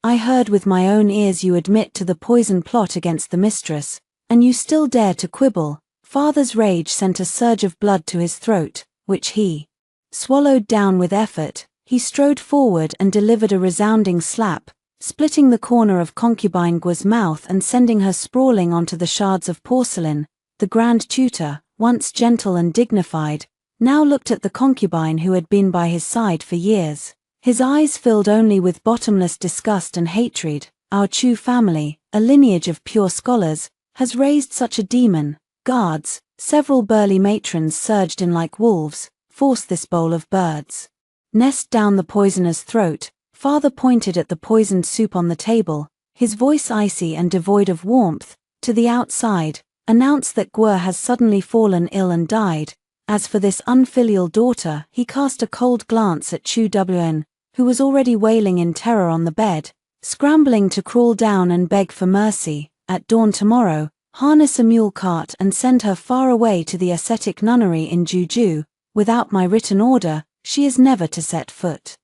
I heard with my own ears you admit to the poison plot against the mistress, and you still dare to quibble. Father's rage sent a surge of blood to his throat, which he swallowed down with effort. He strode forward and delivered a resounding slap, splitting the corner of Concubine Guo's mouth and sending her sprawling onto the shards of porcelain. The Grand Tutor, once gentle and dignified, now looked at the concubine who had been by his side for years. His eyes filled only with bottomless disgust and hatred. Our Chu family, a lineage of pure scholars, has raised such a demon. Guards, several burly matrons surged in like wolves. Force this bowl of bird's nest down the poisoner's throat. Father pointed at the poisoned soup on the table, his voice icy and devoid of warmth. To the outside, announced that Guo has suddenly fallen ill and died. As for this unfilial daughter, he cast a cold glance at Chu Wn, who was already wailing in terror on the bed, scrambling to crawl down and beg for mercy. At dawn tomorrow, harness a mule cart and send her far away to the ascetic nunnery in Juju. Without my written order, she is never to set foot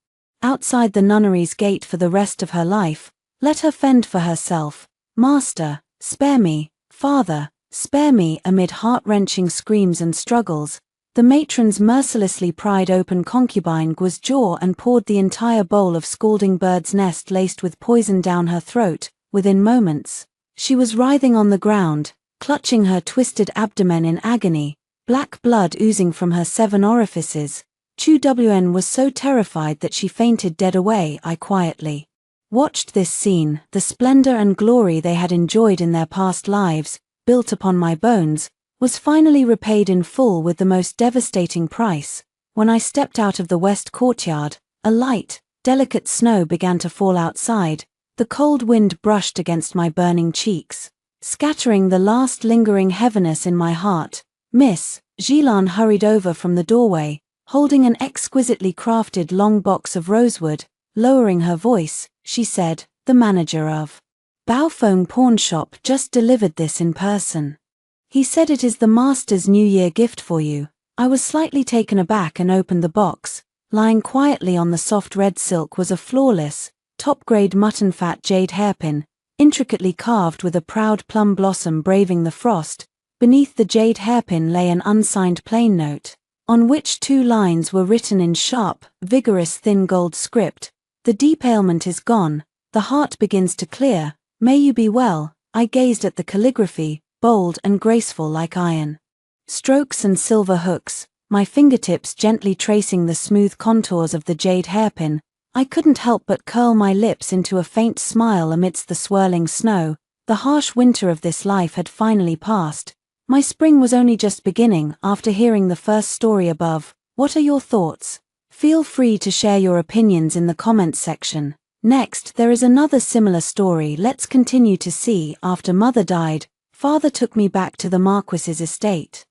outside the nunnery's gate for the rest of her life. Let her fend for herself. Master, spare me. Father, spare me. Amid heart-wrenching screams and struggles, the matron's mercilessly pried open concubine Gua's jaw and poured the entire bowl of scalding bird's nest laced with poison down her throat. Within moments, she was writhing on the ground, clutching her twisted abdomen in agony, black blood oozing from her 7 orifices. Chu Wn was so terrified that she fainted dead away. I quietly watched this scene. The splendor and glory they had enjoyed in their past lives, built upon my bones, was finally repaid in full with the most devastating price. When I stepped out of the west courtyard, a light, delicate snow began to fall outside. The cold wind brushed against my burning cheeks, scattering the last lingering heaviness in my heart. Miss Jilan hurried over from the doorway, holding an exquisitely crafted long box of rosewood. Lowering her voice, she said, "The manager of Baofeng Pawn Shop just delivered this in person. He said it is the master's New Year gift for you." I was slightly taken aback and opened the box. Lying quietly on the soft red silk was a flawless, top-grade mutton fat jade hairpin, intricately carved with a proud plum blossom braving the frost. Beneath the jade hairpin lay an unsigned plain note, on which 2 lines were written in sharp, vigorous thin gold script. "The deep ailment is gone, the heart begins to clear, may you be well." I gazed at the calligraphy, bold and graceful like iron strokes and silver hooks, my fingertips gently tracing the smooth contours of the jade hairpin. I couldn't help but curl my lips into a faint smile amidst the swirling snow. The harsh winter of this life had finally passed. My spring was only just beginning. After hearing the first story above, what are your thoughts? Feel free to share your opinions in the comments section. Next, there is another similar story. Let's continue to see. After mother died, father took me back to the Marquis's estate.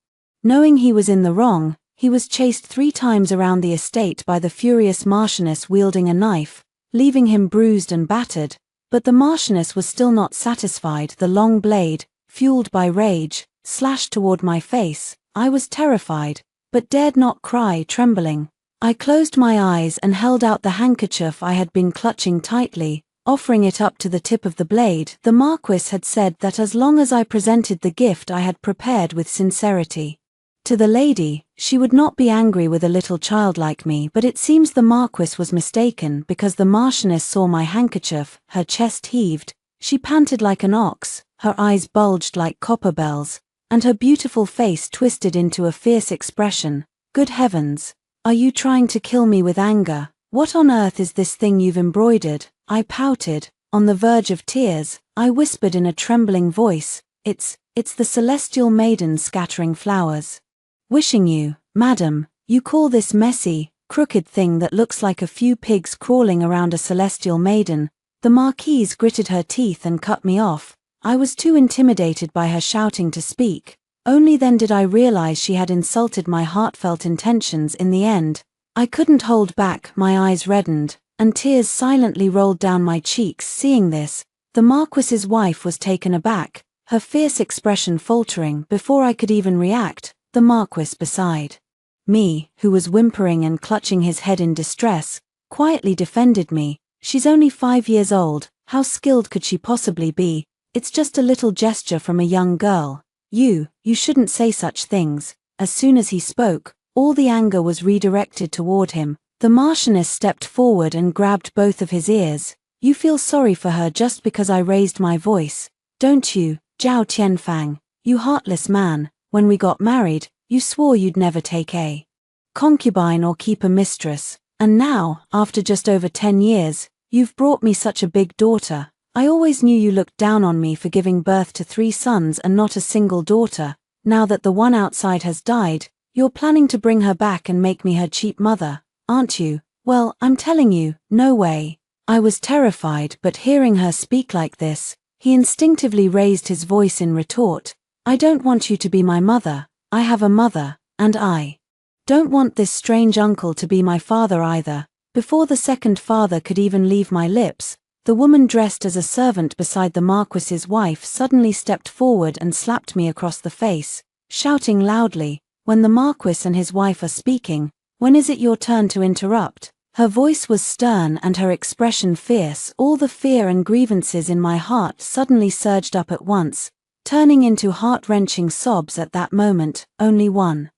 Knowing he was in the wrong, he was chased 3 times around the estate by the furious Marchioness wielding a knife, leaving him bruised and battered. But the Marchioness was still not satisfied. The long blade, fueled by rage, slashed toward my face. I was terrified, but dared not cry. Trembling, I closed my eyes and held out the handkerchief I had been clutching tightly, offering it up to the tip of the blade. The Marquis had said that as long as I presented the gift I had prepared with sincerity to the lady, she would not be angry with a little child like me. But it seems the Marquis was mistaken, because the Marchioness saw my handkerchief. Her chest heaved, she panted like an ox, her eyes bulged like copper bells, and her beautiful face twisted into a fierce expression. "Good heavens, are you trying to kill me with anger? What on earth is this thing you've embroidered?" I pouted, on the verge of tears. I whispered in a trembling voice, It's the celestial maiden scattering flowers. Wishing you, madam. You call this messy, crooked thing that looks like a few pigs crawling around a celestial maiden?" The Marquise gritted her teeth and cut me off. I was too intimidated by her shouting to speak. Only then did I realize she had insulted my heartfelt intentions. In the end, I couldn't hold back. My eyes reddened, and tears silently rolled down my cheeks. Seeing this, the Marquis's wife was taken aback, her fierce expression faltering. Before I could even react, the Marquis beside me, who was whimpering and clutching his head in distress, quietly defended me. "She's only 5 years old, how skilled could she possibly be? It's just a little gesture from a young girl. You shouldn't say such things." As soon as he spoke, all the anger was redirected toward him. The Marchioness stepped forward and grabbed both of his ears. "You feel sorry for her just because I raised my voice, don't you, Zhao Tianfang? You heartless man. When we got married, you swore you'd never take a concubine or keep a mistress. And now, after just over 10 years, you've brought me such a big daughter. I always knew you looked down on me for giving birth to 3 sons and not a single daughter. Now that the one outside has died, you're planning to bring her back and make me her cheap mother, aren't you? Well, I'm telling you, no way." I was terrified, but hearing her speak like this, he instinctively raised his voice in retort. "I don't want you to be my mother. I have a mother, and I don't want this strange uncle to be my father either." Before the second father could even leave my lips, The woman dressed as a servant beside the Marquis's wife suddenly stepped forward and slapped me across the face, shouting loudly, "When the Marquis and his wife are speaking, when is it your turn to interrupt?" Her voice was stern and her expression fierce. All the fear and grievances in my heart suddenly surged up at once, turning into heart-wrenching sobs at that moment. Only one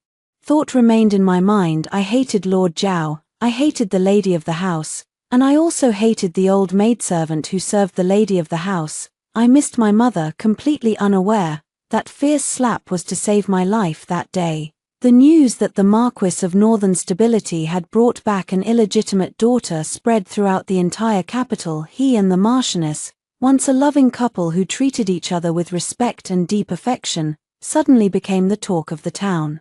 thought remained in my mind: I hated Lord Zhao, I hated the lady of the house, and I also hated the old maidservant who served the lady of the house. I missed my mother, completely unaware that fierce slap was to save my life that day. The news that the Marquis of Northern Stability had brought back an illegitimate daughter spread throughout the entire capital. He and the Marchioness, once a loving couple who treated each other with respect and deep affection, suddenly became the talk of the town.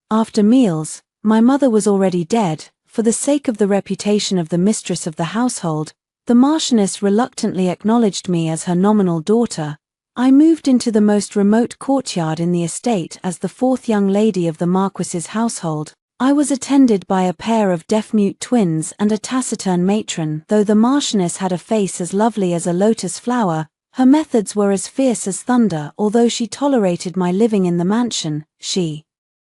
After meals, my mother was already dead. For the sake of the reputation of the mistress of the household, the Marchioness reluctantly acknowledged me as her nominal daughter. I moved into the most remote courtyard in the estate as the fourth young lady of the Marquis's household. I was attended by a pair of deaf-mute twins and a taciturn matron. Though the Marchioness had a face as lovely as a lotus flower, her methods were as fierce as thunder. Although she tolerated my living in the mansion, she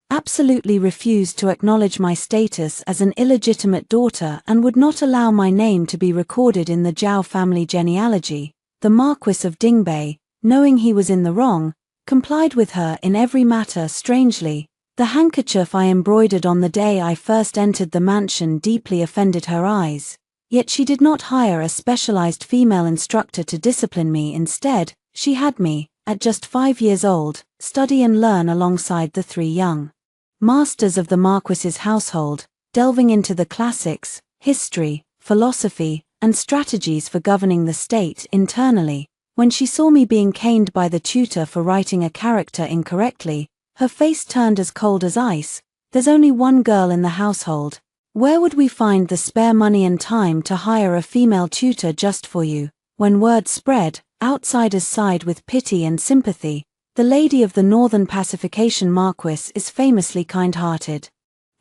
absolutely refused to acknowledge my status as an illegitimate daughter and would not allow my name to be recorded in the Zhao family genealogy. The Marquis of Dingbei, knowing he was in the wrong, complied with her in every matter. Strangely, the handkerchief I embroidered on the day I first entered the mansion deeply offended her eyes. Yet she did not hire a specialized female instructor to discipline me. Instead, she had me, at just 5 years old, study and learn alongside the 3 young masters of the Marquis's household, delving into the classics, history, philosophy, and strategies for governing the state internally. When she saw me being caned by the tutor for writing a character incorrectly, her face turned as cold as ice. "There's only one girl in the household. Where would we find the spare money and time to hire a female tutor just for you?" When word spread, outsiders sighed with pity and sympathy. The lady of the Northern Pacification Marquis is famously kind-hearted.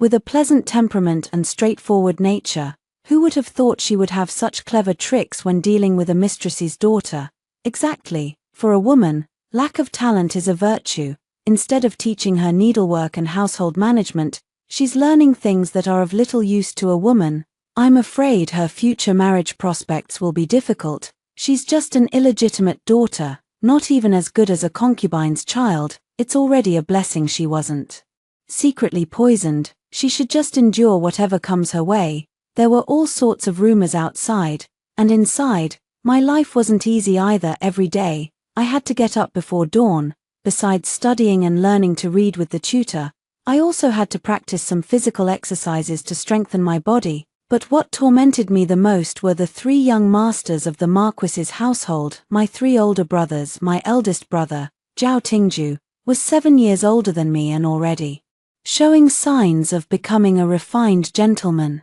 With a pleasant temperament and straightforward nature, who would have thought she would have such clever tricks when dealing with a mistress's daughter? Exactly. For a woman, lack of talent is a virtue. Instead of teaching her needlework and household management, she's learning things that are of little use to a woman. I'm afraid her future marriage prospects will be difficult. She's just an illegitimate daughter, not even as good as a concubine's child. It's already a blessing she wasn't secretly poisoned. She should just endure whatever comes her way. There were all sorts of rumors outside, and inside, my life wasn't easy either. Every day, I had to get up before dawn. Besides studying and learning to read with the tutor, I also had to practice some physical exercises to strengthen my body. But what tormented me the most were the 3 young masters of the Marquis's household. My 3 older brothers. My eldest brother, Zhao Tingju, was 7 years older than me and already showing signs of becoming a refined gentleman.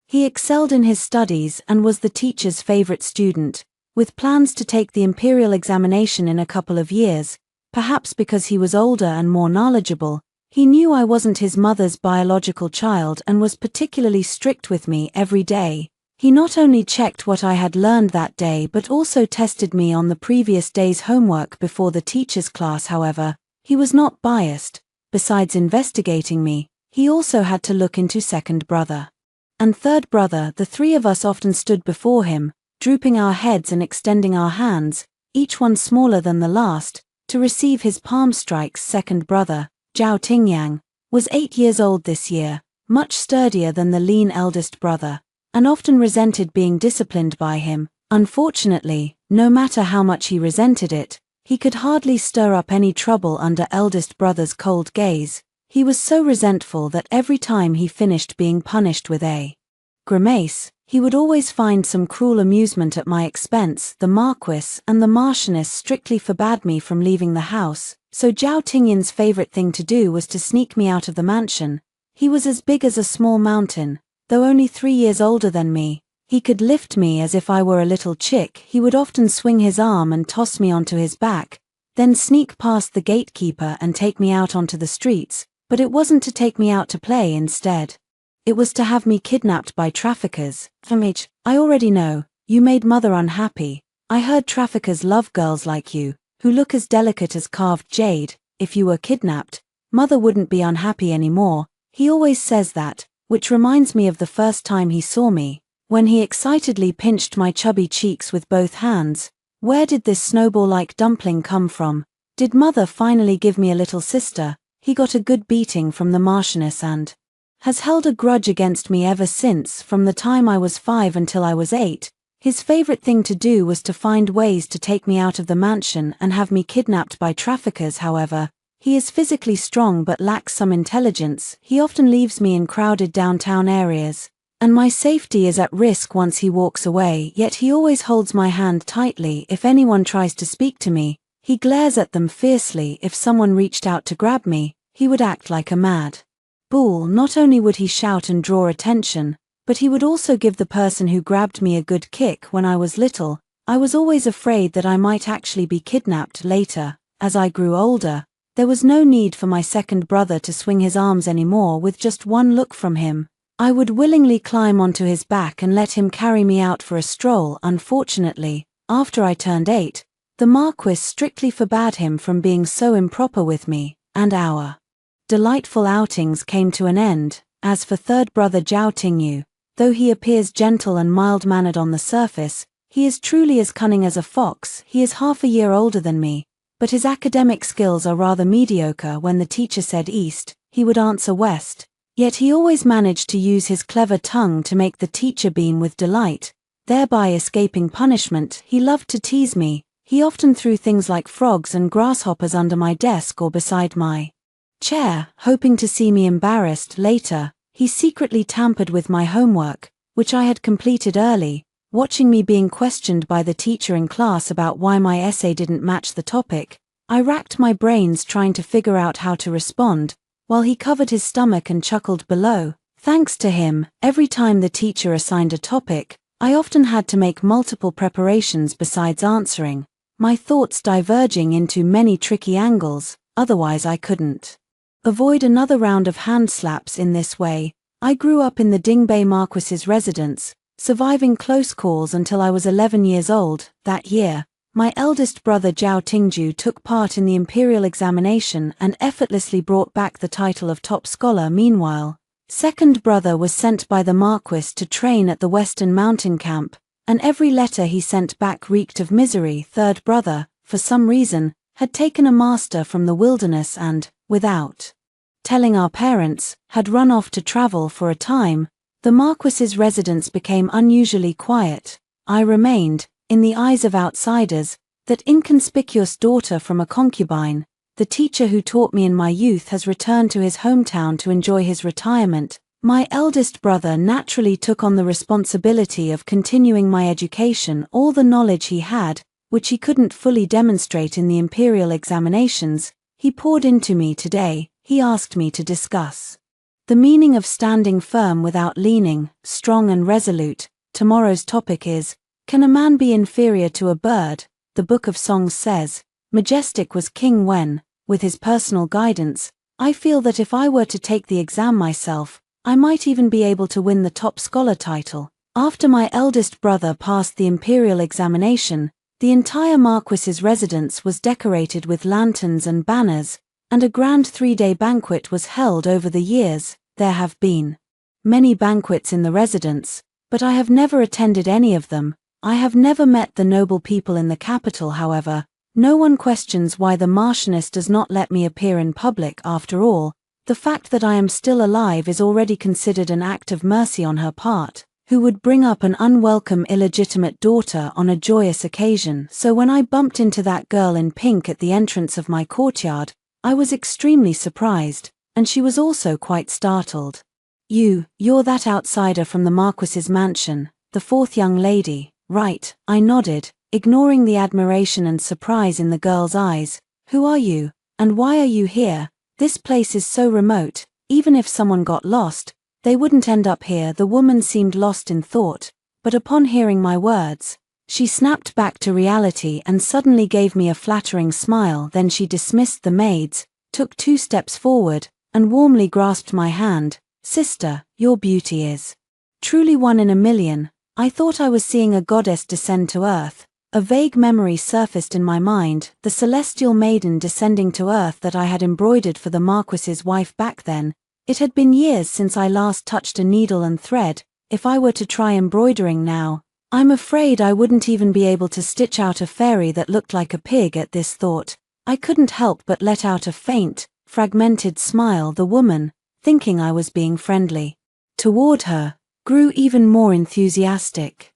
He excelled in his studies and was the teacher's favorite student, with plans to take the imperial examination in a couple of years. Perhaps because he was older and more knowledgeable, he knew I wasn't his mother's biological child and was particularly strict with me every day. He not only checked what I had learned that day but also tested me on the previous day's homework before the teacher's class. However, he was not biased. Besides investigating me, he also had to look into second brother and third brother. The 3 of us often stood before him, drooping our heads and extending our hands, each one smaller than the last, to receive his palm strikes. Second brother, Zhao Tingyang, was 8 years old this year, much sturdier than the lean eldest brother, and often resented being disciplined by him. Unfortunately, no matter how much he resented it, he could hardly stir up any trouble under eldest brother's cold gaze. He was so resentful that every time he finished being punished with a grimace, he would always find some cruel amusement at my expense. The Marquis and the Marchioness strictly forbade me from leaving the house, so Zhao Tingyan's favorite thing to do was to sneak me out of the mansion. He was as big as a small mountain, though only 3 years older than me. He could lift me as if I were a little chick. He would often swing his arm and toss me onto his back, then sneak past the gatekeeper and take me out onto the streets. But it wasn't to take me out to play. Instead, it was to have me kidnapped by traffickers. I already know, You made mother unhappy. I heard traffickers love girls like you, who look as delicate as carved jade. If you were kidnapped, mother wouldn't be unhappy anymore. He always says that, which reminds me of the first time he saw me, when he excitedly pinched my chubby cheeks with both hands. Where did this snowball-like dumpling come from? Did mother finally give me a little sister? He got a good beating from the Marchioness and has held a grudge against me ever since. From the time I was 5 until I was 8, his favorite thing to do was to find ways to take me out of the mansion and have me kidnapped by traffickers. However, he is physically strong but lacks some intelligence. He often leaves me in crowded downtown areas, and my safety is at risk once he walks away. Yet he always holds my hand tightly if anyone tries to speak to me. He glares at them fiercely. If someone reached out to grab me, he would act like a mad bull. Not only would he shout and draw attention, but he would also give the person who grabbed me a good kick. When I was little, I was always afraid that I might actually be kidnapped later. As I grew older, there was no need for my second brother to swing his arms anymore. With just one look from him, I would willingly climb onto his back and let him carry me out for a stroll. Unfortunately, after I turned 8, the Marquis strictly forbade him from being so improper with me, and our delightful outings came to an end. As for third brother Zhao Tingyu, though he appears gentle and mild-mannered on the surface, he is truly as cunning as a fox. He is half a year older than me, but his academic skills are rather mediocre. When the teacher said east, he would answer west, yet he always managed to use his clever tongue to make the teacher beam with delight, thereby escaping punishment. He loved to tease me. He often threw things like frogs and grasshoppers under my desk or beside my chair, hoping to see me embarrassed. Later, he secretly tampered with my homework, which I had completed early. Watching me being questioned by the teacher in class about why my essay didn't match the topic, I racked my brains trying to figure out how to respond, while he covered his stomach and chuckled below. Thanks to him, every time the teacher assigned a topic, I often had to make multiple preparations besides answering, my thoughts diverging into many tricky angles. Otherwise I couldn't avoid another round of hand slaps. In this way, I grew up in the Dingbei Marquis's residence, surviving close calls until I was 11 years old. That year, my eldest brother Zhao Tingju took part in the imperial examination and effortlessly brought back the title of top scholar. Meanwhile, second brother was sent by the Marquis to train at the Western Mountain Camp, and every letter he sent back reeked of misery. Third brother, for some reason, had taken a master from the wilderness and, without telling our parents, had run off to travel for a time. The Marquis's residence became unusually quiet. I remained, in the eyes of outsiders, that inconspicuous daughter from a concubine. The teacher who taught me in my youth has returned to his hometown to enjoy his retirement. My eldest brother naturally took on the responsibility of continuing my education. All the knowledge he had, which he couldn't fully demonstrate in the imperial examinations, he poured into me today. He asked me to discuss the meaning of standing firm without leaning, strong and resolute. Tomorrow's topic is, can a man be inferior to a bird? The Book of Songs says, majestic was King Wen. With his personal guidance, I feel that if I were to take the exam myself, I might even be able to win the top scholar title. After my eldest brother passed the imperial examination, the entire Marquis's residence was decorated with lanterns and banners, and a grand 3-day banquet was held. Over the years, there have been many banquets in the residence, but I have never attended any of them. I have never met the noble people in the capital. However, no one questions why the Marchioness does not let me appear in public. After all, the fact that I am still alive is already considered an act of mercy on her part. Who would bring up an unwelcome illegitimate daughter on a joyous occasion? So when I bumped into that girl in pink at the entrance of my courtyard, I was extremely surprised, and she was also quite startled. You're that outsider from the Marquis's mansion, the fourth young lady, right? I nodded, ignoring the admiration and surprise in the girl's eyes. Who are you, and why are you here? This place is so remote, even if someone got lost, they wouldn't end up here. The woman seemed lost in thought, but upon hearing my words, she snapped back to reality and suddenly gave me a flattering smile. Then she dismissed the maids, took 2 steps forward, and warmly grasped my hand. Sister, your beauty is truly one in a million. I thought I was seeing a goddess descend to earth. A vague memory surfaced in my mind, the celestial maiden descending to earth that I had embroidered for the Marquis's wife back then. It had been years since I last touched a needle and thread. If I were to try embroidering now, I'm afraid I wouldn't even be able to stitch out a fairy that looked like a pig. At this thought, I couldn't help but let out a faint, fragmented smile. The woman, thinking I was being friendly toward her, grew even more enthusiastic.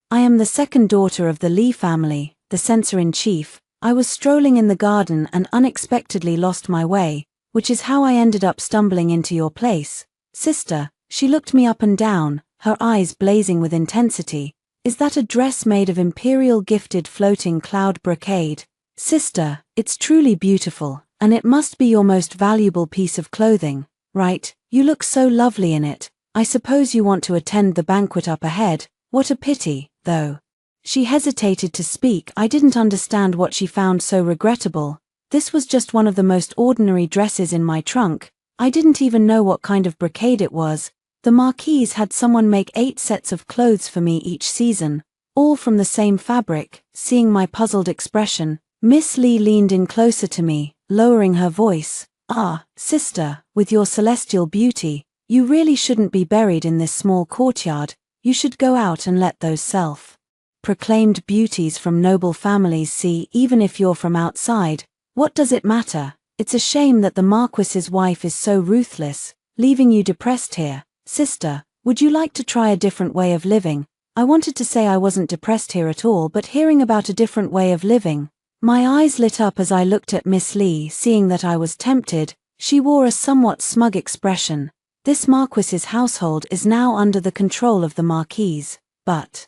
I am the second daughter of the Lee family, the censor-in-chief. I was strolling in the garden and unexpectedly lost my way, which is how I ended up stumbling into your place. Sister, she looked me up and down, her eyes blazing with intensity. Is that a dress made of imperial gifted floating cloud brocade? Sister, it's truly beautiful, and it must be your most valuable piece of clothing, right? You look so lovely in it. I suppose you want to attend the banquet up ahead. What a pity, though. She hesitated to speak. I didn't understand what she found so regrettable. This was just one of the most ordinary dresses in my trunk. I didn't even know what kind of brocade it was. The Marquise had someone make 8 sets of clothes for me each season, all from the same fabric. Seeing my puzzled expression, Miss Lee leaned in closer to me, lowering her voice. Ah, sister, with your celestial beauty, you really shouldn't be buried in this small courtyard. You should go out and let those self-proclaimed beauties from noble families see. Even if you're from outside, what does it matter? It's a shame that the Marquis's wife is so ruthless, leaving you depressed here. Sister, would you like to try a different way of living? I wanted to say I wasn't depressed here at all, but hearing about a different way of living, my eyes lit up as I looked at Miss Lee. Seeing that I was tempted, she wore a somewhat smug expression. This Marquis's household is now under the control of the Marquise, but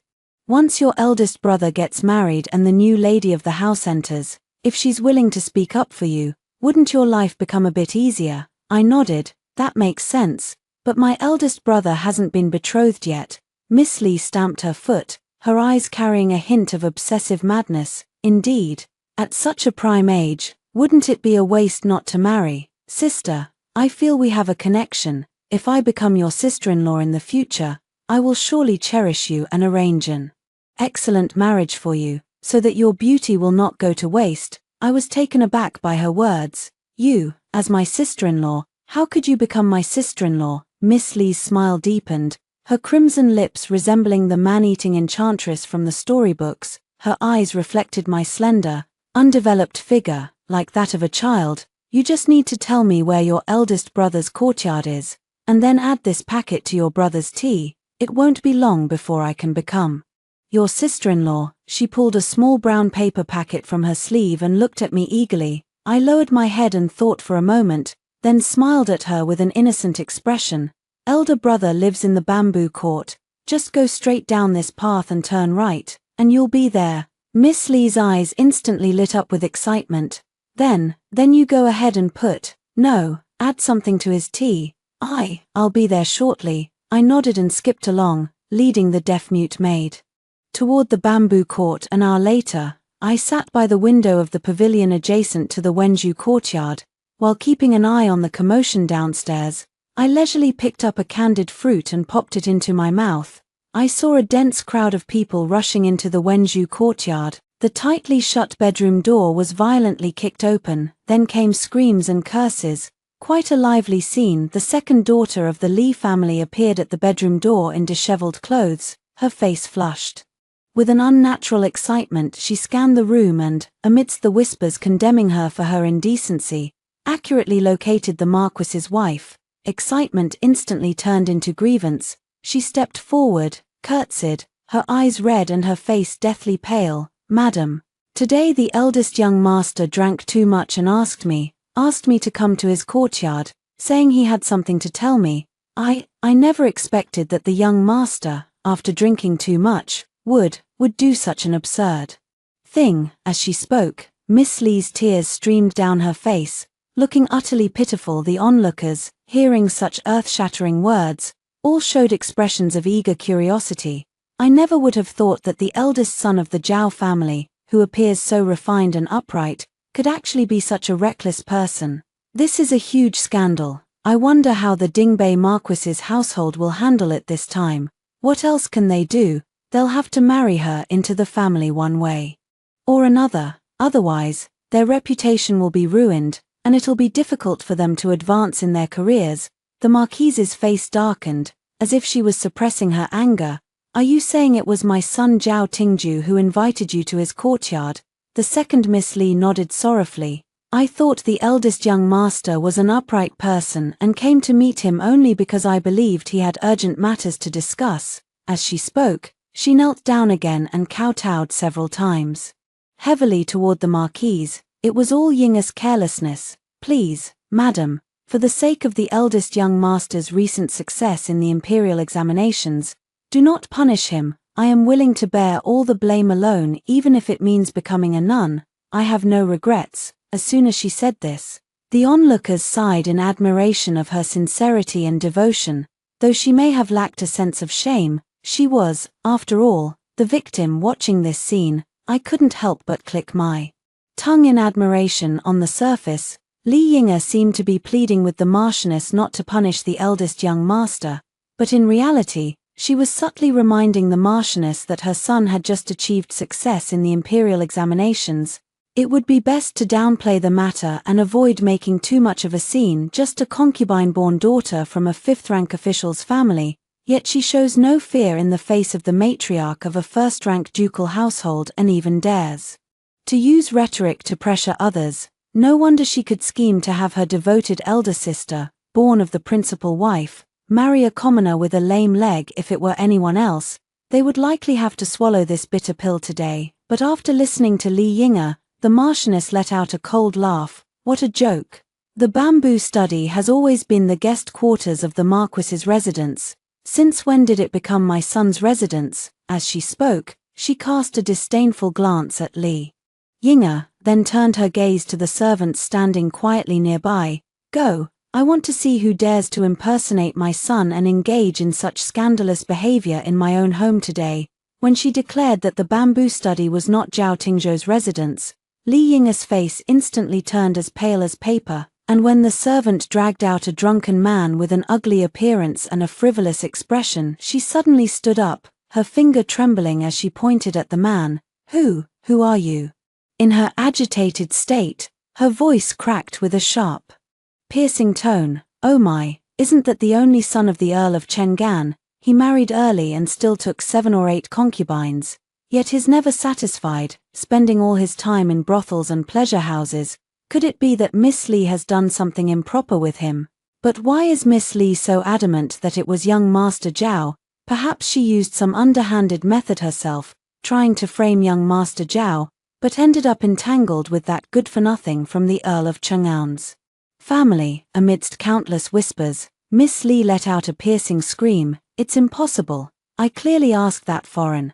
once your eldest brother gets married and the new lady of the house enters, if she's willing to speak up for you, wouldn't your life become a bit easier? I nodded. That makes sense, but my eldest brother hasn't been betrothed yet. Miss Lee stamped her foot, her eyes carrying a hint of obsessive madness. Indeed, at such a prime age, wouldn't it be a waste not to marry? Sister, I feel we have a connection. If I become your sister-in-law in the future, I will surely cherish you and arrange an excellent marriage for you, so that your beauty will not go to waste. I was taken aback by her words. You, as my sister-in-law, how could you become my sister-in-law? Miss Lee's smile deepened, her crimson lips resembling the man-eating enchantress from the storybooks. Her eyes reflected my slender, undeveloped figure, like that of a child. You just need to tell me where your eldest brother's courtyard is, and then add this packet to your brother's tea. It won't be long before I can become your sister-in-law. She pulled a small brown paper packet from her sleeve and looked at me eagerly. I lowered my head and thought for a moment, then smiled at her with an innocent expression. Elder brother lives in the bamboo court. Just go straight down this path and turn right, and you'll be there. Miss Lee's eyes instantly lit up with excitement. Then you go ahead and add something to his tea. I'll be there shortly. I nodded and skipped along, leading the deaf-mute maid toward the bamboo court. An hour later, I sat by the window of the pavilion adjacent to the Wenju courtyard. While keeping an eye on the commotion downstairs, I leisurely picked up a candied fruit and popped it into my mouth. I saw a dense crowd of people rushing into the Wenju courtyard. The tightly shut bedroom door was violently kicked open, then came screams and curses. Quite a lively scene. The second daughter of the Lee family appeared at the bedroom door in disheveled clothes, her face flushed. With an unnatural excitement, she scanned the room and, amidst the whispers condemning her for her indecency, accurately located the Marquis's wife. Excitement instantly turned into grievance. She stepped forward, curtsied, her eyes red and her face deathly pale. Madam, today the eldest young master drank too much and asked me to come to his courtyard, saying he had something to tell me. I never expected that the young master, after drinking too much, would do such an absurd thing. As she spoke, Miss Lee's tears streamed down her face. Looking utterly pitiful, the onlookers, hearing such earth-shattering words, all showed expressions of eager curiosity. I never would have thought that the eldest son of the Zhao family, who appears so refined and upright, could actually be such a reckless person. This is a huge scandal. I wonder how the Dingbei Marquis's household will handle it this time. What else can they do? they'll have to marry her into the family one way or another, otherwise, their reputation will be ruined, and it'll be difficult for them to advance in their careers. The Marquise's face darkened, as if she was suppressing her anger. Are you saying it was my son Zhao Tingju who invited you to his courtyard? The second Miss Li nodded sorrowfully. I thought the eldest young master was an upright person and came to meet him only because I believed he had urgent matters to discuss. As she spoke, she knelt down again and kowtowed several times. Heavily toward the Marquise, it was all Yinga's carelessness. Please, madam, for the sake of the eldest young master's recent success in the imperial examinations, do not punish him. I am willing to bear all the blame alone, even if it means becoming a nun. I have no regrets. As soon as she said this, the onlookers sighed in admiration of her sincerity and devotion. Though she may have lacked a sense of shame, she was, after all, the victim watching this scene. I couldn't help but click my tongue in admiration. On the surface, Li Yinga seemed to be pleading with the Marchioness not to punish the eldest young master, but in reality, she was subtly reminding the Marchioness that her son had just achieved success in the imperial examinations. It would be best to downplay the matter and avoid making too much of a scene. Just a concubine-born daughter from a fifth-rank official's family, yet she shows no fear in the face of the matriarch of a first-rank ducal household and even dares to use rhetoric to pressure others. No wonder she could scheme to have her devoted elder sister, born of the principal wife, marry a commoner with a lame leg. If it were anyone else, they would likely have to swallow this bitter pill today. But after listening to Li Yinga, the Marchioness let out a cold laugh. What a joke. The bamboo study has always been the guest quarters of the Marquis's residence. Since when did it become my son's residence? As she spoke, she cast a disdainful glance at Li Yinga, then turned her gaze to the servants standing quietly nearby. Go, I want to see who dares to impersonate my son and engage in such scandalous behavior in my own home today. When she declared that the bamboo study was not Zhao Tingzhou's residence, Li Yinga's face instantly turned as pale as paper, and when the servant dragged out a drunken man with an ugly appearance and a frivolous expression, she suddenly stood up, her finger trembling as she pointed at the man. Who are you? In her agitated state, her voice cracked with a sharp, piercing tone. Oh my, isn't that the only son of the Earl of Cheng'an? He married early and still took 7 or 8 concubines. Yet he's never satisfied, spending all his time in brothels and pleasure houses. Could it be that Miss Li has done something improper with him? But why is Miss Li so adamant that it was young Master Zhao? Perhaps she used some underhanded method herself, trying to frame young Master Zhao, but ended up entangled with that good-for-nothing from the Earl of Cheng'an's family. Amidst countless whispers, Miss Li let out a piercing scream. It's impossible. I clearly asked that foreign.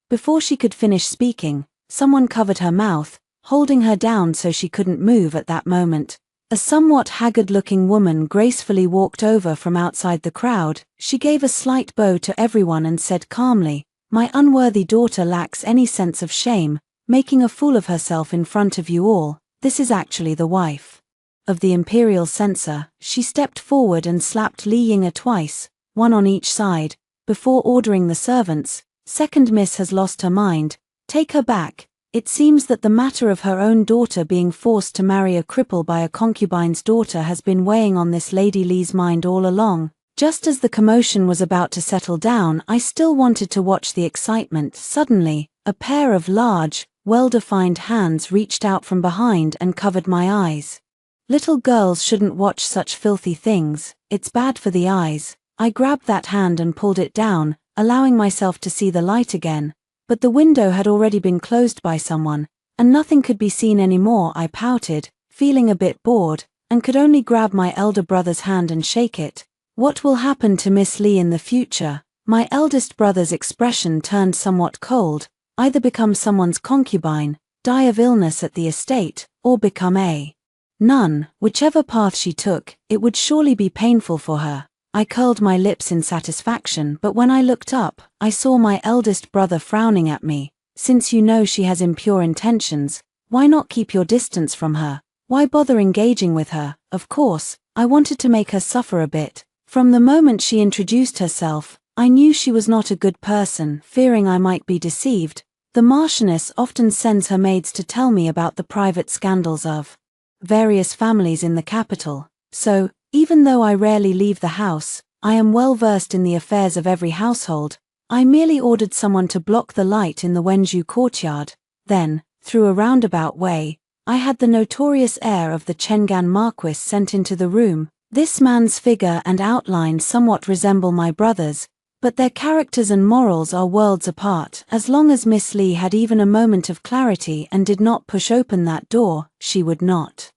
Before she could finish speaking, someone covered her mouth, holding her down so she couldn't move at that moment. A somewhat haggard-looking woman gracefully walked over from outside the crowd. She gave a slight bow to everyone and said calmly, "My unworthy daughter lacks any sense of shame, making a fool of herself in front of you all. This is actually the wife of the imperial censor." She stepped forward and slapped Li Yinga twice, one on each side, before ordering the servants, "Second Miss has lost her mind. Take her back." It seems that the matter of her own daughter being forced to marry a cripple by a concubine's daughter has been weighing on this Lady Li's mind all along. Just as the commotion was about to settle down, I still wanted to watch the excitement. Suddenly, a pair of large, well-defined hands reached out from behind and covered my eyes. Little girls shouldn't watch such filthy things. It's bad for the eyes. I grabbed that hand and pulled it down, allowing myself to see the light again. But the window had already been closed by someone, and nothing could be seen anymore. I pouted, feeling a bit bored, and could only grab my elder brother's hand and shake it. What will happen to Miss Li in the future? My eldest brother's expression turned somewhat cold. Either become someone's concubine, die of illness at the estate, or become a nun. Whichever path she took, it would surely be painful for her. I curled my lips in satisfaction, but when I looked up, I saw my eldest brother frowning at me. "Since you know she has impure intentions, why not keep your distance from her? Why bother engaging with her?" Of course, I wanted to make her suffer a bit. From the moment she introduced herself, I knew she was not a good person. Fearing I might be deceived, the Marchioness often sends her maids to tell me about the private scandals of various families in the capital. So, even though I rarely leave the house, I am well versed in the affairs of every household. I merely ordered someone to block the light in the Wenju courtyard. Then, through a roundabout way, I had the notorious heir of the Chengan Marquis sent into the room. This man's figure and outline somewhat resemble my brother's, but their characters and morals are worlds apart. As long as Miss Li had even a moment of clarity and did not push open that door, she would not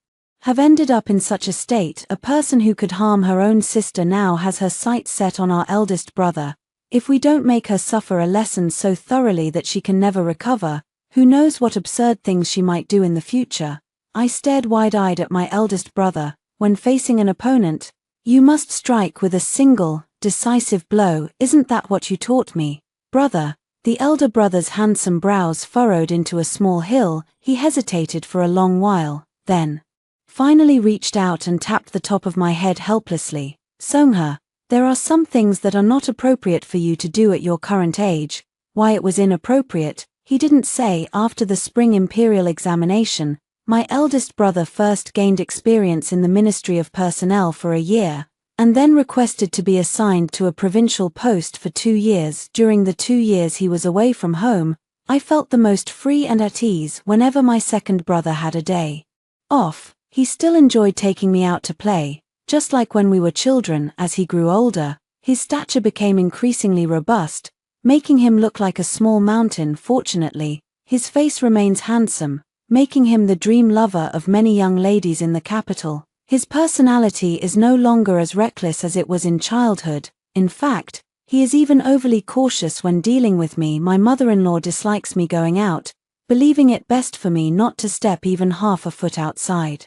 have ended up in such a state. A person who could harm her own sister now has her sights set on our eldest brother. If we don't make her suffer a lesson so thoroughly that she can never recover, who knows what absurd things she might do in the future. I stared wide-eyed at my eldest brother. When facing an opponent, you must strike with a single, decisive blow. Isn't that what you taught me, brother? The elder brother's handsome brows furrowed into a small hill. He hesitated for a long while, then finally reached out and tapped the top of my head helplessly. Songha, there are some things that are not appropriate for you to do at your current age. Why it was inappropriate, he didn't say. After the spring imperial examination, my eldest brother first gained experience in the Ministry of Personnel for a year, and then requested to be assigned to a provincial post for 2 years. During the 2 years he was away from home, I felt the most free and at ease. Whenever my second brother had a day off, he still enjoyed taking me out to play, just like when we were children. As he grew older, his stature became increasingly robust, making him look like a small mountain. Fortunately, his face remains handsome, making him the dream lover of many young ladies in the capital. His personality is no longer as reckless as it was in childhood. In fact, he is even overly cautious when dealing with me. My mother-in-law dislikes me going out, believing it best for me not to step even half a foot outside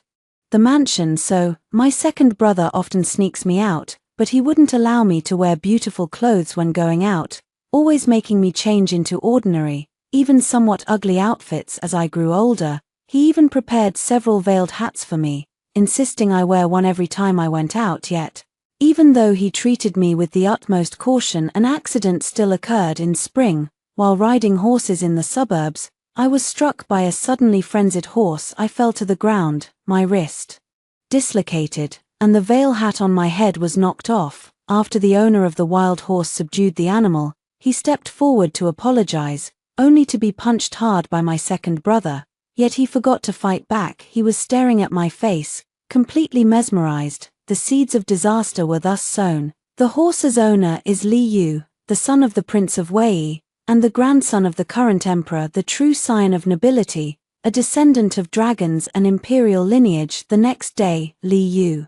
the mansion. So, my second brother often sneaks me out, but he wouldn't allow me to wear beautiful clothes when going out, always making me change into ordinary, even somewhat ugly outfits. As I grew older, he even prepared several veiled hats for me, insisting I wear one every time I went out. Yet, even though he treated me with the utmost caution, an accident still occurred in spring. While riding horses in the suburbs, I was struck by a suddenly frenzied horse. I fell to the ground, my wrist dislocated, and the veil hat on my head was knocked off. After the owner of the wild horse subdued the animal, he stepped forward to apologize, only to be punched hard by my second brother. Yet he forgot to fight back. He was staring at my face, completely mesmerized. The seeds of disaster were thus sown. The horse's owner is Li Yu, the son of the Prince of Wei, and the grandson of the current emperor, the true scion of nobility, a descendant of dragons and imperial lineage. The next day, Li Yu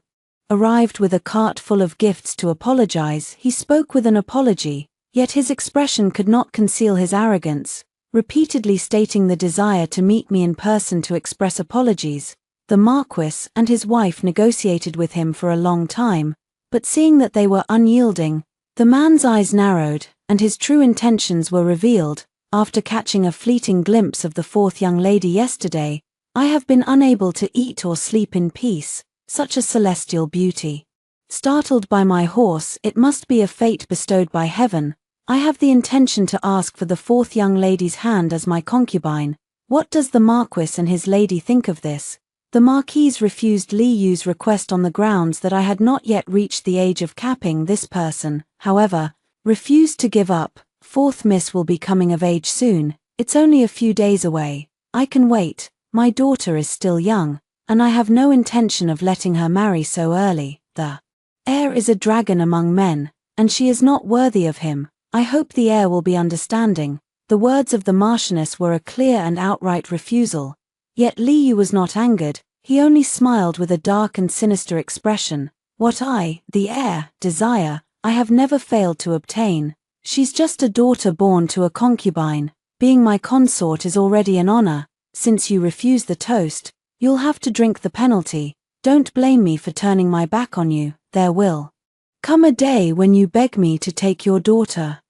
arrived with a cart full of gifts to apologize. He spoke with an apology, yet his expression could not conceal his arrogance, repeatedly stating the desire to meet me in person to express apologies. The Marquis and his wife negotiated with him for a long time, but seeing that they were unyielding, the man's eyes narrowed, and his true intentions were revealed. After catching a fleeting glimpse of the fourth young lady yesterday, I have been unable to eat or sleep in peace. Such a celestial beauty. Startled by my horse, it must be a fate bestowed by heaven. I have the intention to ask for the fourth young lady's hand as my concubine. What does the Marquis and his lady think of this? The Marquise refused Li Yu's request on the grounds that I had not yet reached the age of capping. This person, however, refused to give up. Fourth Miss will be coming of age soon. It's only a few days away. I can wait. My daughter is still young, and I have no intention of letting her marry so early. The heir is a dragon among men, and she is not worthy of him. I hope the heir will be understanding. The words of the Marchioness were a clear and outright refusal. Yet Li Yu was not angered. He only smiled with a dark and sinister expression. What I, the heir, desire, I have never failed to obtain. She's just a daughter born to a concubine. Being my consort is already an honor. Since you refuse the toast, you'll have to drink the penalty. Don't blame me for turning my back on you. There will come a day when you beg me to take your daughter.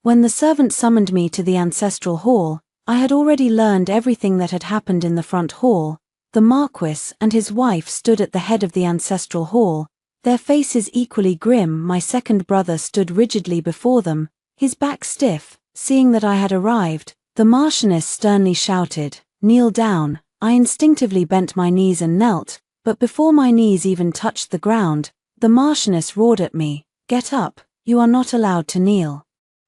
When the servant summoned me to the ancestral hall, I had already learned everything that had happened in the front hall. The Marquis and his wife stood at the head of the ancestral hall, Their faces equally grim. My second brother stood rigidly before them, his back stiff. Seeing that I had arrived, the Marchioness sternly shouted, "Kneel down." I instinctively bent my knees and knelt, but before my knees even touched the ground, the Marchioness roared at me, "Get up, you are not allowed to kneel."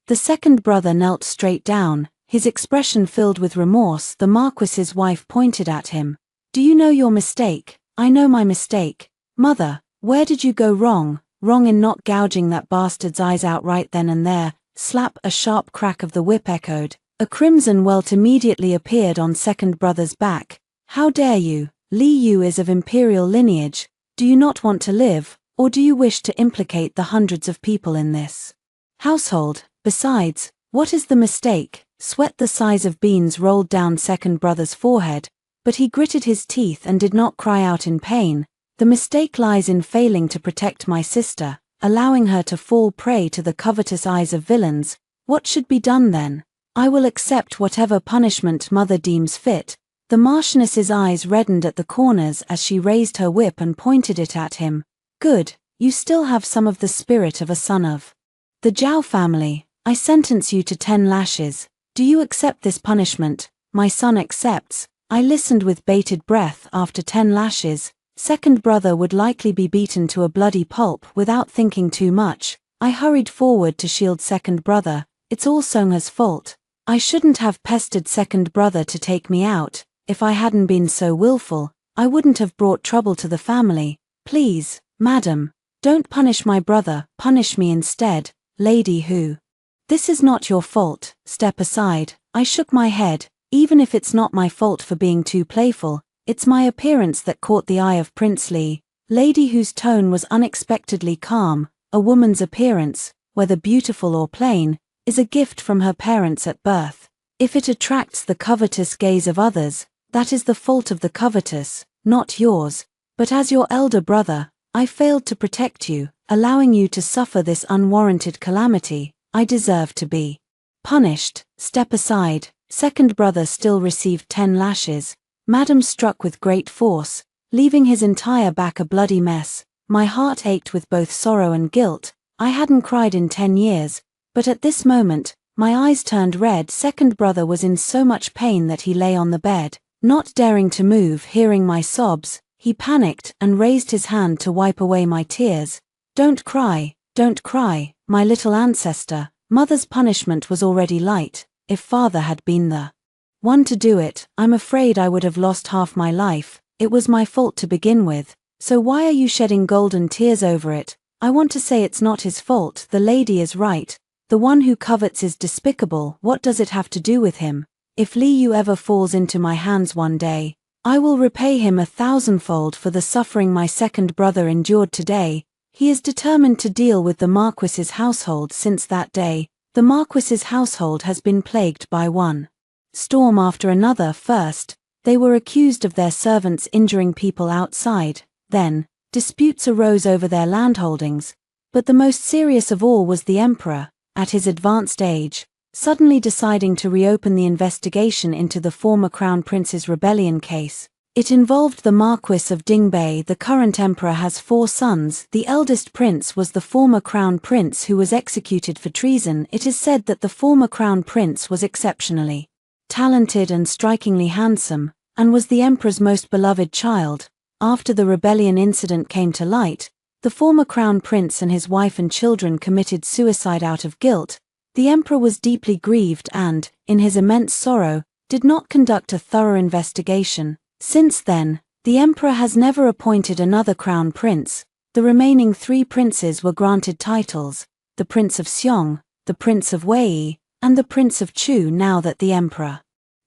The second brother knelt straight down, his expression filled with remorse. The Marquis's wife pointed at him. "Do you know your mistake?" "I know my mistake. Mother, where did you go wrong?" "Wrong in not gouging that bastard's eyes out right then and there." Slap! A sharp crack of the whip echoed. A crimson welt immediately appeared on second brother's back. "How dare you? Li Yu is of imperial lineage. Do you not want to live, or do you wish to implicate the hundreds of people in this household? Besides, what is the mistake?" Sweat the size of beans rolled down second brother's forehead, but he gritted his teeth and did not cry out in pain. "The mistake lies in failing to protect my sister, allowing her to fall prey to the covetous eyes of villains. What should be done then?" "I will accept whatever punishment mother deems fit." The Marchioness's eyes reddened at the corners as she raised her whip and pointed it at him. "Good, you still have some of the spirit of a son of the Zhao family. I sentence you to 10 lashes. Do you accept this punishment?" "My son accepts." I listened with bated breath. After 10 lashes, second brother would likely be beaten to a bloody pulp. Without thinking too much, I hurried forward to shield second brother. "It's all Songha's fault. I shouldn't have pestered second brother to take me out. If I hadn't been so willful, I wouldn't have brought trouble to the family. Please, madam, don't punish my brother, punish me instead, Lady Hu. This is not your fault, step aside." I shook my head. "Even if it's not my fault for being too playful, it's my appearance that caught the eye of Prince Li." Lady Hu's tone was unexpectedly calm. "A woman's appearance, whether beautiful or plain, is a gift from her parents at birth. If it attracts the covetous gaze of others, that is the fault of the covetous, not yours. But as your elder brother, I failed to protect you, allowing you to suffer this unwarranted calamity. I deserve to be punished." "Step aside." Second brother still received 10 lashes. Madam struck with great force, leaving his entire back a bloody mess. My heart ached with both sorrow and guilt. I hadn't cried in 10 years, but at this moment, my eyes turned red. Second brother was in so much pain that he lay on the bed, not daring to move. Hearing my sobs, he panicked and raised his hand to wipe away my tears. Don't cry, my little ancestor. Mother's punishment was already light. If father had been the one to do it, I'm afraid I would have lost half my life. It was my fault to begin with, so why are you shedding golden tears over it? I want to say it's not his fault. The lady is right. The one who covets is despicable. What does it have to do with him? If Li Yu ever falls into my hands one day, I will repay him 1,000-fold for the suffering my second brother endured today. He is determined to deal with the Marquis's household. Since that day, the Marquis's household has been plagued by one storm after another. First, they were accused of their servants injuring people outside. Then, disputes arose over their landholdings. But the most serious of all was the emperor, at his advanced age, suddenly deciding to reopen the investigation into the former crown prince's rebellion case. It involved the Marquis of Dingbei. The current emperor has 4 sons. The eldest prince was the former crown prince who was executed for treason. It is said that the former crown prince was exceptionally talented and strikingly handsome, and was the emperor's most beloved child. After the rebellion incident came to light, the former crown prince and his wife and children committed suicide out of guilt. The emperor was deeply grieved and, in his immense sorrow, did not conduct a thorough investigation. Since then, the emperor has never appointed another crown prince. The remaining 3 princes were granted titles: the Prince of Xiong, the Prince of Wei, and the Prince of Chu. Now that the emperor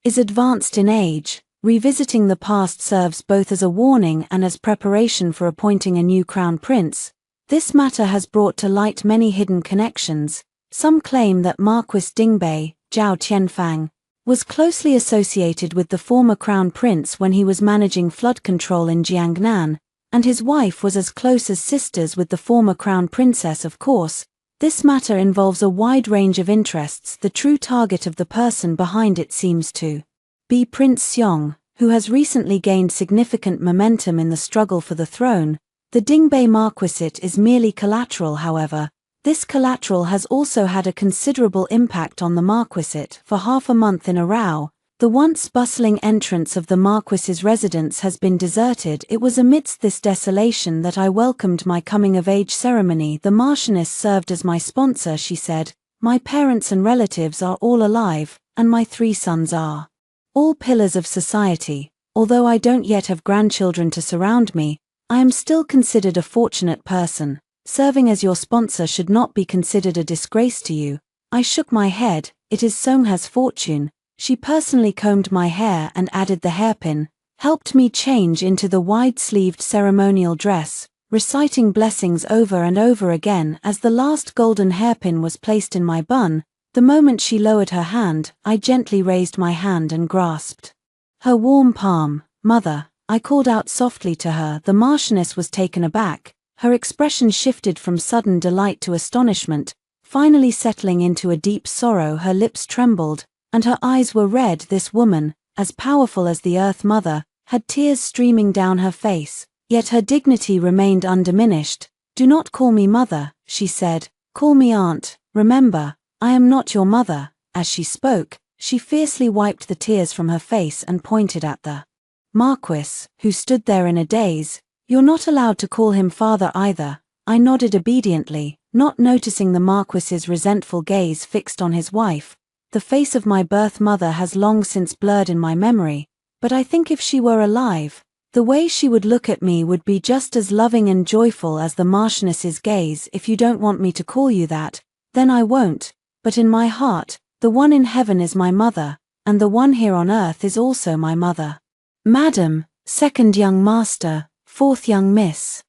is advanced in age, revisiting the past serves both as a warning and as preparation for appointing a new crown prince. This matter has brought to light many hidden connections. Some claim that Marquis Dingbei, Zhao Tianfang, was closely associated with the former crown prince when he was managing flood control in Jiangnan, and his wife was as close as sisters with the former crown princess. Of course, this matter involves a wide range of interests. The true target of the person behind it seems to be Prince Xiong, who has recently gained significant momentum in the struggle for the throne. The Dingbei Marquisate is merely collateral, however. This collateral has also had a considerable impact on the Marquisate. For half a month in a row, the once bustling entrance of the Marquis's residence has been deserted. It was amidst this desolation that I welcomed my coming-of-age ceremony. The Marchioness served as my sponsor, she said. My parents and relatives are all alive, and my 3 sons are all pillars of society. Although I don't yet have grandchildren to surround me, I am still considered a fortunate person. Serving as your sponsor should not be considered a disgrace to you. I shook my head. It is Songha's fortune. She personally combed my hair and added the hairpin, helped me change into the wide-sleeved ceremonial dress, reciting blessings over and over again as the last golden hairpin was placed in my bun. The moment she lowered her hand, I gently raised my hand and grasped her warm palm. Mother, I called out softly to her. The Marchioness was taken aback. Her expression shifted from sudden delight to astonishment, finally settling into a deep sorrow. Her lips trembled, and her eyes were red. This woman, as powerful as the Earth Mother, had tears streaming down her face, yet her dignity remained undiminished. Do not call me mother, she said. Call me aunt. Remember, I am not your mother. As she spoke, she fiercely wiped the tears from her face and pointed at the Marquis, who stood there in a daze. You're not allowed to call him father either. I nodded obediently, not noticing the Marquis's resentful gaze fixed on his wife. The face of my birth mother has long since blurred in my memory, but I think if she were alive, the way she would look at me would be just as loving and joyful as the Marchioness's gaze. If you don't want me to call you that, then I won't, but in my heart, the one in heaven is my mother, and the one here on earth is also my mother. Madam, 2nd young master, 4th young miss.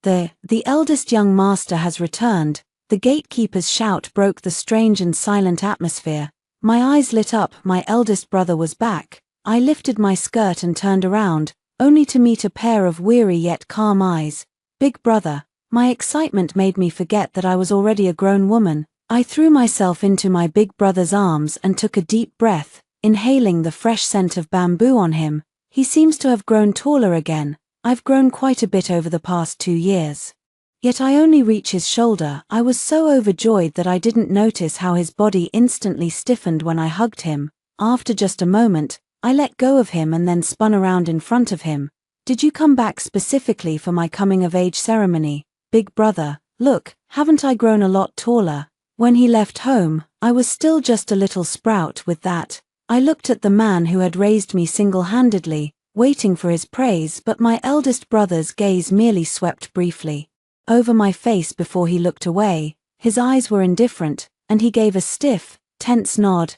The eldest young master has returned. The gatekeeper's shout broke the strange and silent atmosphere. My eyes lit up. My eldest brother was back. I lifted my skirt and turned around, only to meet a pair of weary yet calm eyes. Big brother. My excitement made me forget that I was already a grown woman. I threw myself into my big brother's arms and took a deep breath, inhaling the fresh scent of bamboo on him. He seems to have grown taller again. I've grown quite a bit over the past 2 years. Yet I only reach his shoulder. I was so overjoyed that I didn't notice how his body instantly stiffened when I hugged him. After just a moment, I let go of him and then spun around in front of him. Did you come back specifically for my coming-of-age ceremony? Big brother, look, haven't I grown a lot taller? When he left home, I was still just a little sprout. With that, I looked at the man who had raised me single-handedly, waiting for his praise, but my eldest brother's gaze merely swept briefly over my face before he looked away. His eyes were indifferent, and he gave a stiff, tense nod.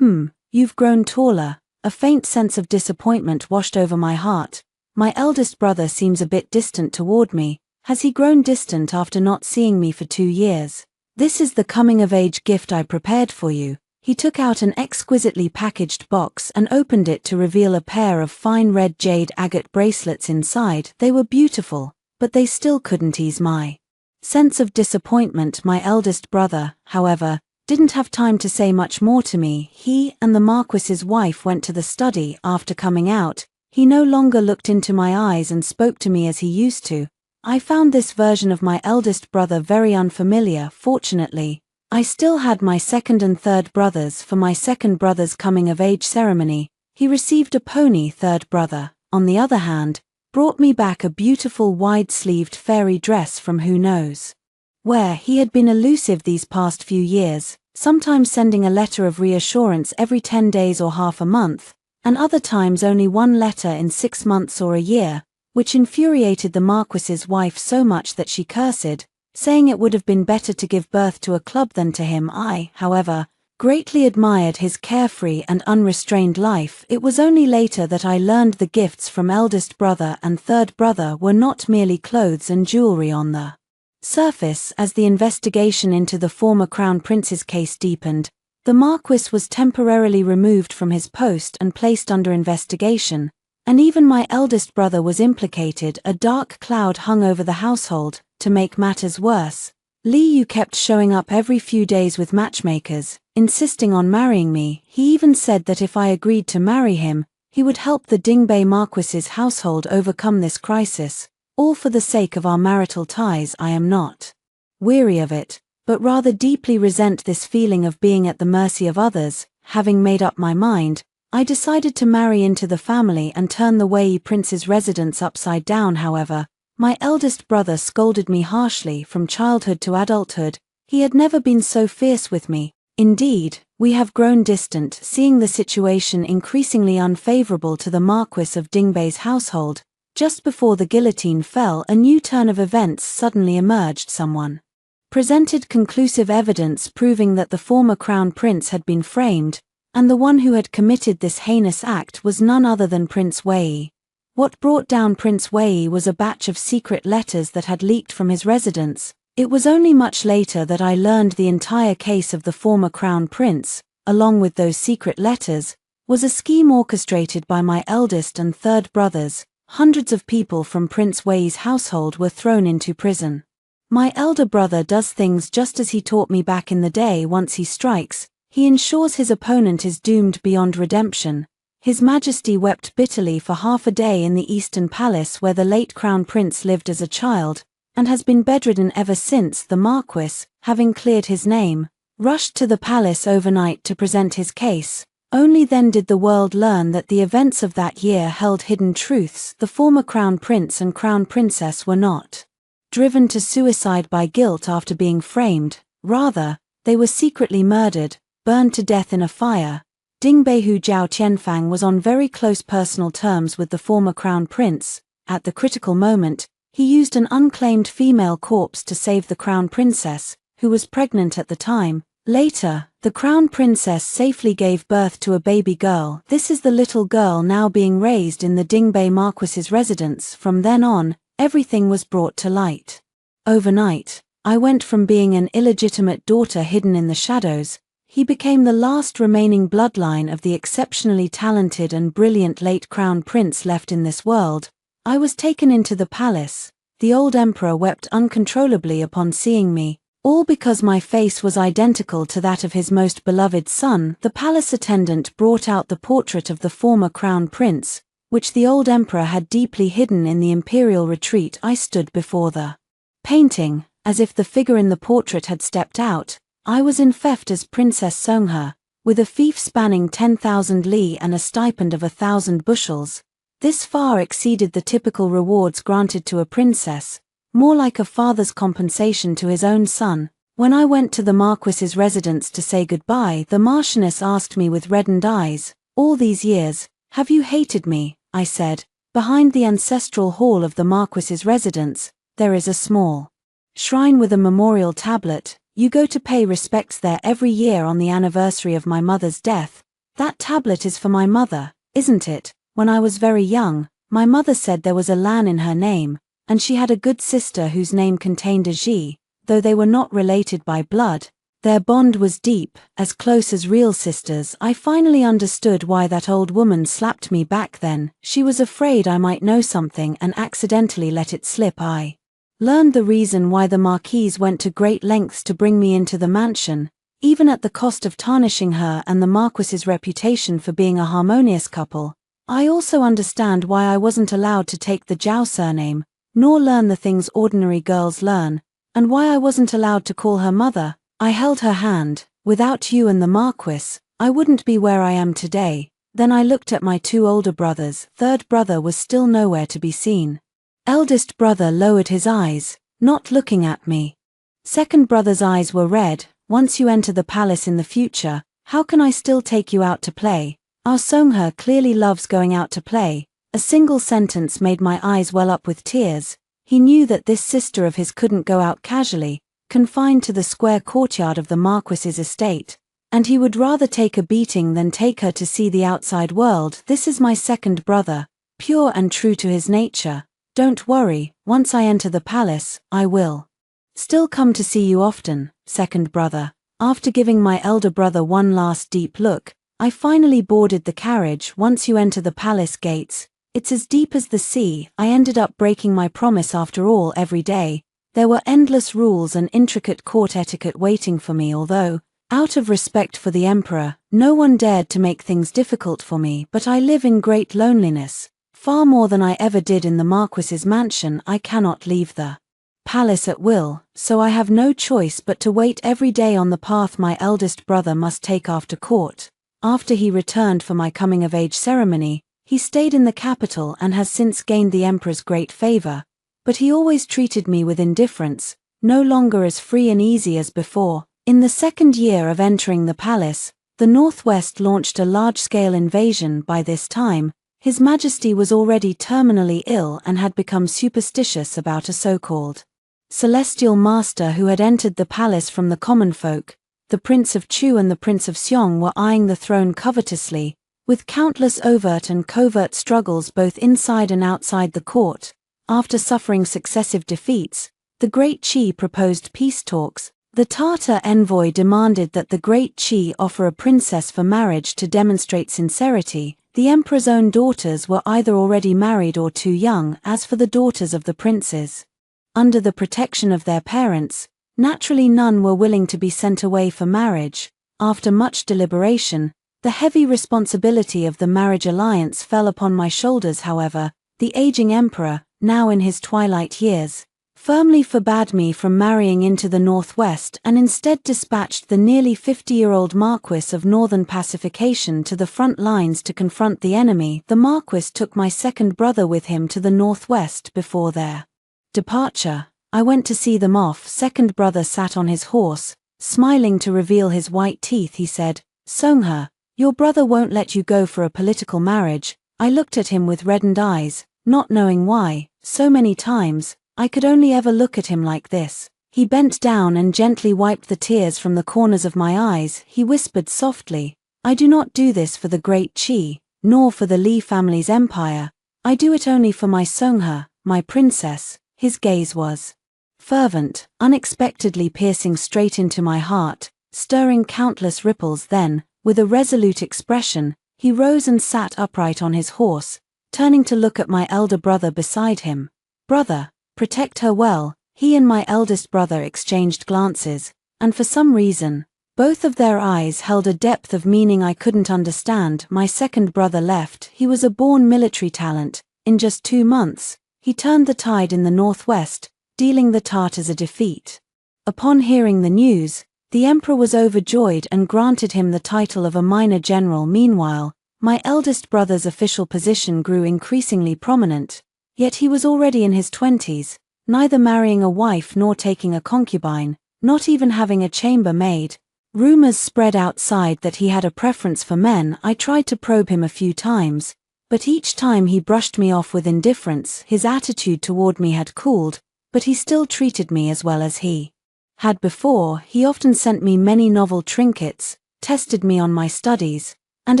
You've grown taller. A faint sense of disappointment washed over my heart. My eldest brother seems a bit distant toward me. Has he grown distant after not seeing me for 2 years? This is the coming-of-age gift I prepared for you. He took out an exquisitely packaged box and opened it to reveal a pair of fine red jade agate bracelets inside. They were beautiful, but they still couldn't ease my sense of disappointment. My eldest brother, however, didn't have time to say much more to me. He and the Marquis's wife went to the study. After coming out, he no longer looked into my eyes and spoke to me as he used to. I found this version of my eldest brother very unfamiliar. Fortunately, I still had my 2nd and 3rd brothers. For my 2nd brother's coming-of-age ceremony, he received a pony. 3rd brother, on the other hand, brought me back a beautiful wide-sleeved fairy dress from who knows where. He had been elusive these past few years, sometimes sending a letter of reassurance every 10 days or half a month, and other times only 1 letter in 6 months or a year, which infuriated the Marquis's wife so much that she cursed, saying it would have been better to give birth to a club than to him. I, however, greatly admired his carefree and unrestrained life. It was only later that I learned the gifts from eldest brother and 3rd brother were not merely clothes and jewelry on the surface. As the investigation into the former Crown Prince's case deepened, the Marquis was temporarily removed from his post and placed under investigation, and even my eldest brother was implicated. A dark cloud hung over the household. To make matters worse, Li Yu kept showing up every few days with matchmakers, insisting on marrying me. He even said that if I agreed to marry him, he would help the Dingbei Marquis's household overcome this crisis. all for the sake of our marital ties. I am not weary of it, but rather deeply resent this feeling of being at the mercy of others. Having made up my mind, I decided to marry into the family and turn the Wei prince's residence upside down. However, my eldest brother scolded me harshly. From childhood to adulthood, he had never been so fierce with me. Indeed, we have grown distant, seeing the situation increasingly unfavorable to the Marquis of Dingbei's household. Just before the guillotine fell, a new turn of events suddenly emerged. Someone presented conclusive evidence proving that the former crown prince had been framed, and the one who had committed this heinous act was none other than Prince Wei. What brought down Prince Wei was a batch of secret letters that had leaked from his residence. It was only much later that I learned the entire case of the former crown prince, along with those secret letters, was a scheme orchestrated by my eldest and third brothers. Hundreds of people from Prince Wei's household were thrown into prison. My elder brother does things just as he taught me back in the day. Once he strikes, he ensures his opponent is doomed beyond redemption. His Majesty wept bitterly for half a day in the Eastern Palace where the late Crown Prince lived as a child, and has been bedridden ever since. The Marquis, having cleared his name, rushed to the palace overnight to present his case. Only then did the world learn that the events of that year held hidden truths. The former Crown Prince and Crown Princess were not driven to suicide by guilt after being framed. Rather, they were secretly murdered, burned to death in a fire. Dingbei Hu Jiao Tianfang was on very close personal terms with the former Crown Prince. At the critical moment, he used an unclaimed female corpse to save the Crown Princess, who was pregnant at the time. Later, the Crown Princess safely gave birth to a baby girl. This is the little girl now being raised in the Dingbei Marquis's residence. From then on, everything was brought to light. Overnight, I went from being an illegitimate daughter hidden in the shadows. He became the last remaining bloodline of the exceptionally talented and brilliant late Crown Prince left in this world. I was taken into the palace. The old emperor wept uncontrollably upon seeing me, all because my face was identical to that of his most beloved son. The palace attendant brought out the portrait of the former Crown Prince, which the old emperor had deeply hidden in the imperial retreat. I stood before the painting, as if the figure in the portrait had stepped out. I was in theft as Princess Songhe, with a fief spanning 10,000 li and a stipend of 1,000 bushels. This far exceeded the typical rewards granted to a princess, more like a father's compensation to his own son. When I went to the Marquis's residence to say goodbye, the Marchioness asked me with reddened eyes, "All these years, have you hated me?" I said. Behind the ancestral hall of the Marquis's residence, there is a small shrine with a memorial tablet. You go to pay respects there every year on the anniversary of my mother's death. That tablet is for my mother, isn't it? When I was very young, my mother said there was a Lan in her name, and she had a good sister whose name contained a Ji. Though they were not related by blood, their bond was deep, as close as real sisters. I finally understood why that old woman slapped me back then. She was afraid I might know something and accidentally let it slip. I learned the reason why the Marquise went to great lengths to bring me into the mansion, even at the cost of tarnishing her and the Marquis's reputation for being a harmonious couple. I also understand why I wasn't allowed to take the Jiao surname, nor learn the things ordinary girls learn, and why I wasn't allowed to call her mother. I held her hand. Without you and the Marquis, I wouldn't be where I am today. Then I looked at my two older brothers. Third brother was still nowhere to be seen. Eldest brother lowered his eyes, not looking at me. Second brother's eyes were red. Once you enter the palace in the future, how can I still take you out to play? Our Songhe clearly loves going out to play. A single sentence made my eyes well up with tears. He knew that this sister of his couldn't go out casually, confined to the square courtyard of the Marquis's estate, and he would rather take a beating than take her to see the outside world. This is my second brother, pure and true to his nature. Don't worry, once I enter the palace, I will still come to see you often, second brother. After giving my elder brother one last deep look, I finally boarded the carriage. Once you enter the palace gates, it's as deep as the sea. I ended up breaking my promise after all. Every day, there were endless rules and intricate court etiquette waiting for me. Although, out of respect for the emperor, no one dared to make things difficult for me. But I live in great loneliness. Far more than I ever did in the Marquis's mansion. I cannot leave the palace at will, so I have no choice but to wait every day on the path my eldest brother must take after court. After he returned for my coming-of-age ceremony, he stayed in the capital and has since gained the Emperor's great favor, but he always treated me with indifference, no longer as free and easy as before. In the second year of entering the palace, the Northwest launched a large-scale invasion. By this time, His Majesty was already terminally ill and had become superstitious about a so-called celestial master who had entered the palace from the common folk. The Prince of Chu and the Prince of Xiong were eyeing the throne covetously, with countless overt and covert struggles both inside and outside the court. After suffering successive defeats, the Great Qi proposed peace talks. The Tartar envoy demanded that the Great Qi offer a princess for marriage to demonstrate sincerity. The emperor's own daughters were either already married or too young. As for the daughters of the princes, under the protection of their parents, naturally none were willing to be sent away for marriage. After much deliberation, the heavy responsibility of the marriage alliance fell upon my shoulders. However, the aging emperor, now in his twilight years, firmly forbade me from marrying into the Northwest and instead dispatched the nearly 50-year-old Marquis of Northern Pacification to the front lines to confront the enemy. The Marquis took my second brother with him to the Northwest. Before their departure, I went to see them off. Second brother sat on his horse, smiling to reveal his white teeth. He said, "Songhe, your brother won't let you go for a political marriage." I looked at him with reddened eyes, not knowing why. So many times, I could only ever look at him like this. He bent down and gently wiped the tears from the corners of my eyes. He whispered softly, "I do not do this for the Great Qi, nor for the Li family's empire. I do it only for my Songhe, my princess." His gaze was fervent, unexpectedly piercing straight into my heart, stirring countless ripples. Then, with a resolute expression, he rose and sat upright on his horse, turning to look at my elder brother beside him. "Brother, protect her well." He and my eldest brother exchanged glances, and for some reason, both of their eyes held a depth of meaning I couldn't understand. My second brother left. He was a born military talent. In just 2 months, he turned the tide in the Northwest, dealing the Tartars a defeat. Upon hearing the news, the emperor was overjoyed and granted him the title of a minor general. Meanwhile, my eldest brother's official position grew increasingly prominent, yet he was already in his 20s, neither marrying a wife nor taking a concubine, not even having a chambermaid. Rumors spread outside that he had a preference for men. I tried to probe him a few times, but each time he brushed me off with indifference. His attitude toward me had cooled, but he still treated me as well as he had before. He often sent me many novel trinkets, tested me on my studies, and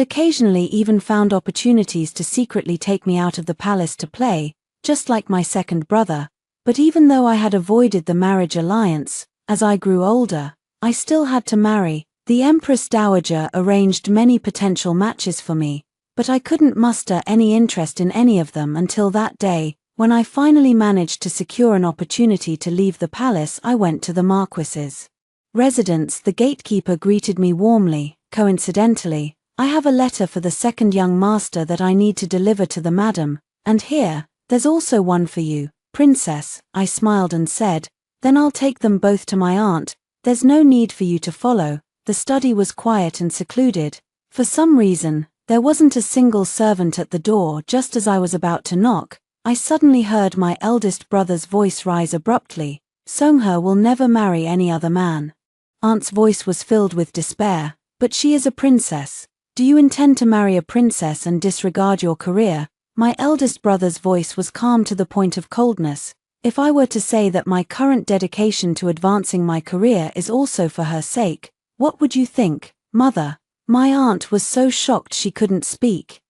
occasionally even found opportunities to secretly take me out of the palace to play, just like my second brother. But even though I had avoided the marriage alliance, as I grew older, I still had to marry. The Empress Dowager arranged many potential matches for me, but I couldn't muster any interest in any of them until that day, when I finally managed to secure an opportunity to leave the palace. I went to the Marquis's residence. The gatekeeper greeted me warmly. "Coincidentally, I have a letter for the second young master that I need to deliver to the madam, and here, there's also one for you, princess." I smiled and said, "Then I'll take them both to my aunt. There's no need for you to follow." The study was quiet and secluded. For some reason, there wasn't a single servant at the door. Just as I was about to knock, I suddenly heard my eldest brother's voice rise abruptly. "Songhe will never marry any other man." Aunt's voice was filled with despair. "But she is a princess. Do you intend to marry a princess and disregard your career?" My eldest brother's voice was calm to the point of coldness. "If I were to say that my current dedication to advancing my career is also for her sake, what would you think, mother?" My aunt was so shocked she couldn't speak.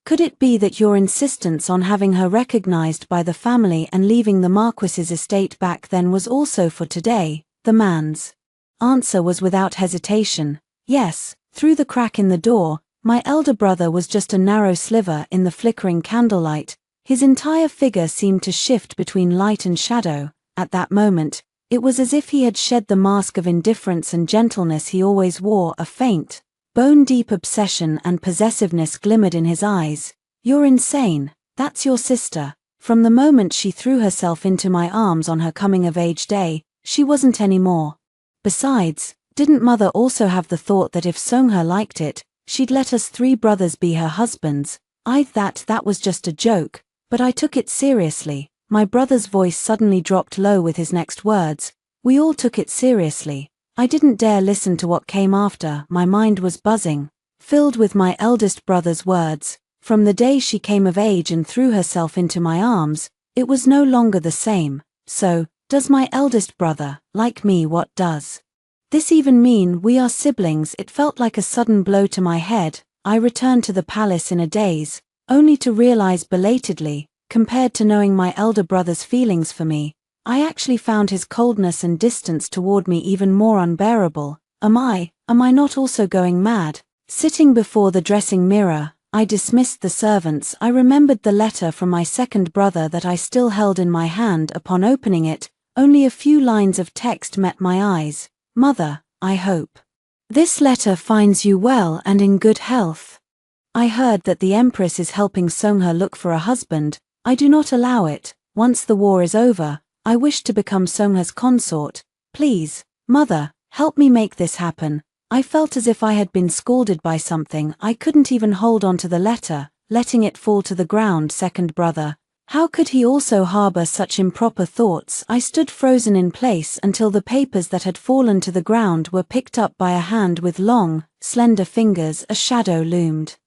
Could it be that your insistence on having her recognized by the family and leaving the Marquis's estate back then was also for today?" The man's answer was without hesitation. "Yes." Through the crack in the door, my elder brother was just a narrow sliver in the flickering candlelight. His entire figure seemed to shift between light and shadow. At that moment, it was as if he had shed the mask of indifference and gentleness he always wore. A faint, bone-deep obsession and possessiveness glimmered in his eyes. "You're insane. That's your sister. From the moment she threw herself into my arms on her coming-of-age day, she wasn't anymore. Besides, didn't mother also have the thought that if Songha liked it, she'd let us 3 brothers be her husbands? I thought that was just a joke, but I took it seriously. My brother's voice suddenly dropped low with his next words. We all took it seriously. I didn't dare listen to what came after. My mind was buzzing, filled with my eldest brother's words. From the day she came of age and threw herself into my arms, it was no longer the same. So, does my eldest brother like me? What does this even mean? We are siblings. It felt like a sudden blow to my head. I returned to the palace in a daze, only to realize belatedly, compared to knowing my elder brother's feelings for me, I actually found his coldness and distance toward me even more unbearable. Am I not also going mad? Sitting before the dressing mirror, I dismissed the servants. I remembered the letter from my second brother that I still held in my hand. Upon opening it, only a few lines of text met my eyes. Mother, I hope this letter finds you well and in good health. I heard that the Empress is helping Songha look for a husband. I do not allow it. Once the war is over, I wish to become Songha's consort. Please, Mother, help me make this happen. I felt as if I had been scalded by something. I couldn't even hold on to the letter, letting it fall to the ground. Second brother. How could he also harbor such improper thoughts? I stood frozen in place until the papers that had fallen to the ground were picked up by a hand with long, slender fingers. A shadow loomed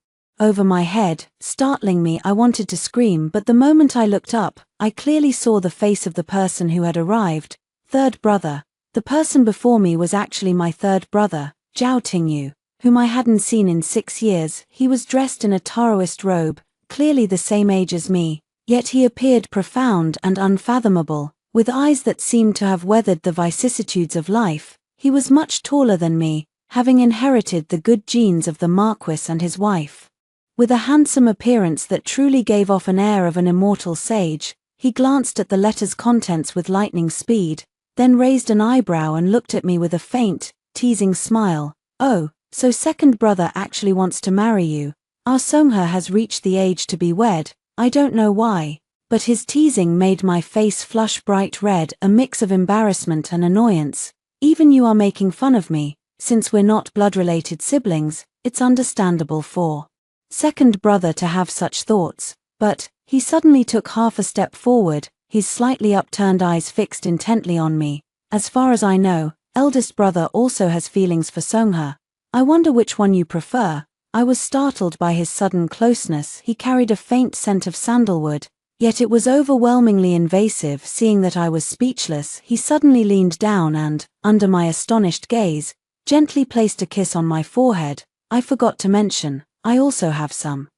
over my head, startling me. I wanted to scream, but the moment I looked up, I clearly saw the face of the person who had arrived. Third brother. The person before me was actually my third brother, Zhao Tingyu, whom I hadn't seen in 6 years. He was dressed in a Taoist robe, clearly the same age as me, yet he appeared profound and unfathomable, with eyes that seemed to have weathered the vicissitudes of life. He was much taller than me, having inherited the good genes of the Marquis and his wife. With a handsome appearance that truly gave off an air of an immortal sage, he glanced at the letter's contents with lightning speed, then raised an eyebrow and looked at me with a faint, teasing smile. Oh, so second brother actually wants to marry you. Our Songha has reached the age to be wed. I don't know why, but his teasing made my face flush bright red, a mix of embarrassment and annoyance. Even you are making fun of me. Since we're not blood-related siblings, it's understandable for second brother to have such thoughts. But he suddenly took half a step forward, his slightly upturned eyes fixed intently on me. As far as I know, eldest brother also has feelings for Songha. I wonder which one you prefer. I was startled by his sudden closeness. He carried a faint scent of sandalwood, yet it was overwhelmingly invasive. Seeing that I was speechless, he suddenly leaned down and, under my astonished gaze, gently placed a kiss on my forehead. I forgot to mention, I also have some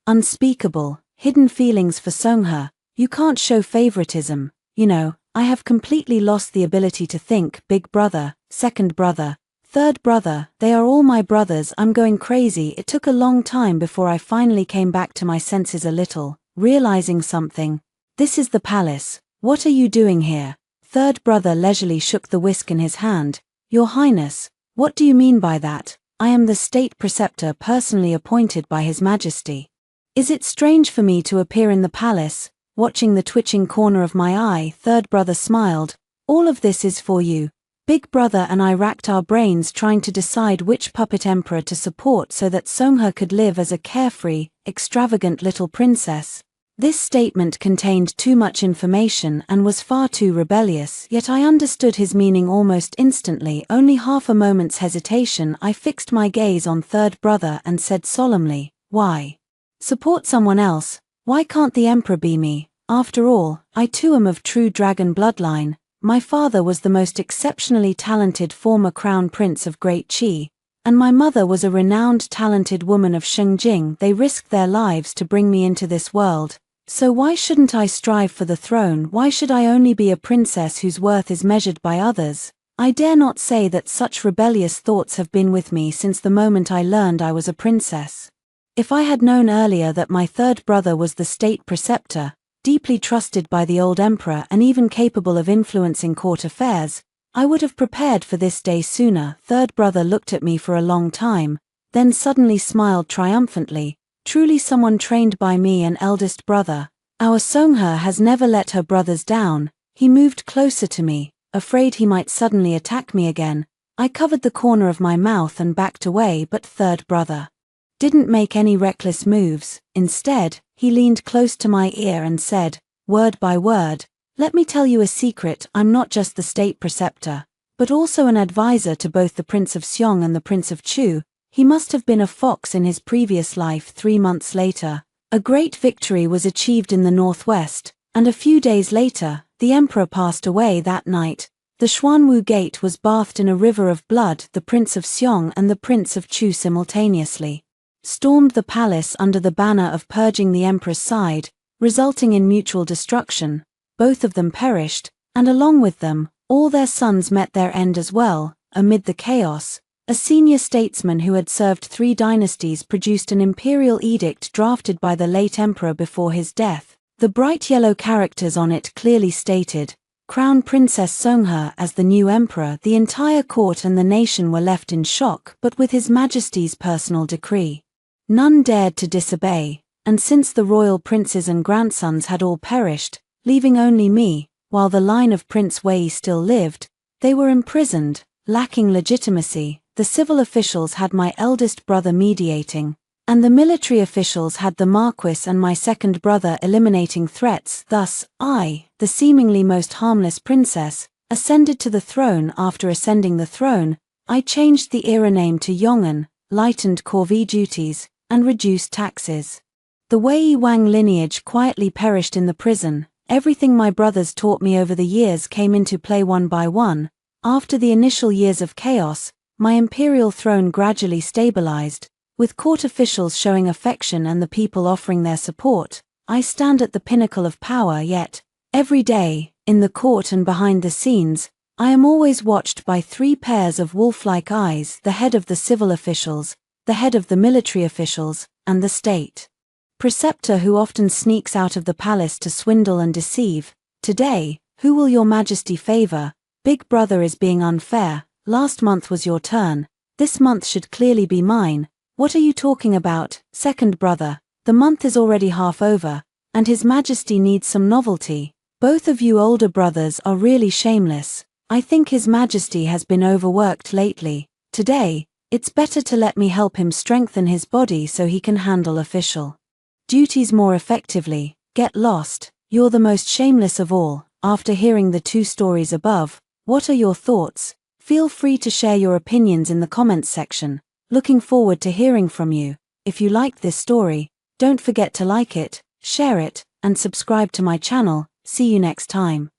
unspeakable, hidden feelings for Songha. You can't show favoritism, you know. I have completely lost the ability to think. Big brother, second brother, third brother, they are all my brothers. I'm going crazy. It took a long time before I finally came back to my senses a little, realizing something. This is the palace. What are you doing here? Third brother leisurely shook the whisk in his hand. Your Highness, what do you mean by that? I am the state preceptor personally appointed by His Majesty. Is it strange for me to appear in the palace? Watching the twitching corner of my eye, third brother smiled. All of this is for you. Big brother and I racked our brains trying to decide which puppet emperor to support so that Songha could live as a carefree, extravagant little princess. This statement contained too much information and was far too rebellious, yet I understood his meaning almost instantly. Only half a moment's hesitation, I fixed my gaze on third brother and said solemnly, why support someone else? Why can't the emperor be me? After all, I too am of true dragon bloodline. My father was the most exceptionally talented former crown prince of Great Qi, and my mother was a renowned talented woman of Shengjing. They risked their lives to bring me into this world. So why shouldn't I strive for the throne? Why should I only be a princess whose worth is measured by others? I dare not say that such rebellious thoughts have been with me since the moment I learned I was a princess. If I had known earlier that my third brother was the state preceptor, deeply trusted by the old emperor and even capable of influencing court affairs, I would have prepared for this day sooner. Third brother looked at me for a long time, then suddenly smiled triumphantly. Truly someone trained by me and eldest brother. Our Songhe has never let her brothers down. He moved closer to me, afraid he might suddenly attack me again. I covered the corner of my mouth and backed away, but third brother didn't make any reckless moves. Instead, he leaned close to my ear and said, word by word, let me tell you a secret. I'm not just the state preceptor, but also an advisor to both the Prince of Xiong and the Prince of Chu. He must have been a fox in his previous life. 3 months later, a great victory was achieved in the northwest, and a few days later, the emperor passed away that night. The Xuanwu Gate was bathed in a river of blood. The Prince of Xiong and the Prince of Chu simultaneously stormed the palace under the banner of purging the emperor's side, resulting in mutual destruction. Both of them perished, and along with them, all their sons met their end as well. Amid the chaos, a senior statesman who had served 3 dynasties produced an imperial edict drafted by the late emperor before his death. The bright yellow characters on it clearly stated, Crown Princess Songhe as the new emperor. The entire court and the nation were left in shock, but with His Majesty's personal decree, none dared to disobey, and since the royal princes and grandsons had all perished, leaving only me, while the line of Prince Wei still lived, they were imprisoned, lacking legitimacy. The civil officials had my eldest brother mediating, and the military officials had the Marquis and my second brother eliminating threats. Thus, I, the seemingly most harmless princess, ascended to the throne. After ascending the throne, I changed the era name to Yong'an, lightened corvée duties, and reduced taxes. The Wei Wang lineage quietly perished in the prison. Everything my brothers taught me over the years came into play one by one. After the initial years of chaos, my imperial throne gradually stabilized, with court officials showing affection and the people offering their support. I stand at the pinnacle of power, yet, every day, in the court and behind the scenes, I am always watched by 3 pairs of wolf-like eyes: the head of the civil officials, the head of the military officials, and the state preceptor who often sneaks out of the palace to swindle and deceive. Today, who will your majesty favor? Big brother is being unfair. Last month was your turn. This month should clearly be mine. What are you talking about? Second brother, the month is already half over, and His Majesty needs some novelty. Both of you older brothers are really shameless. I think His Majesty has been overworked lately. Today, it's better to let me help him strengthen his body so he can handle official duties more effectively. Get lost. You're the most shameless of all. After hearing the 2 stories above, what are your thoughts? Feel free to share your opinions in the comments section. Looking forward to hearing from you. If you liked this story, don't forget to like it, share it, and subscribe to my channel. See you next time.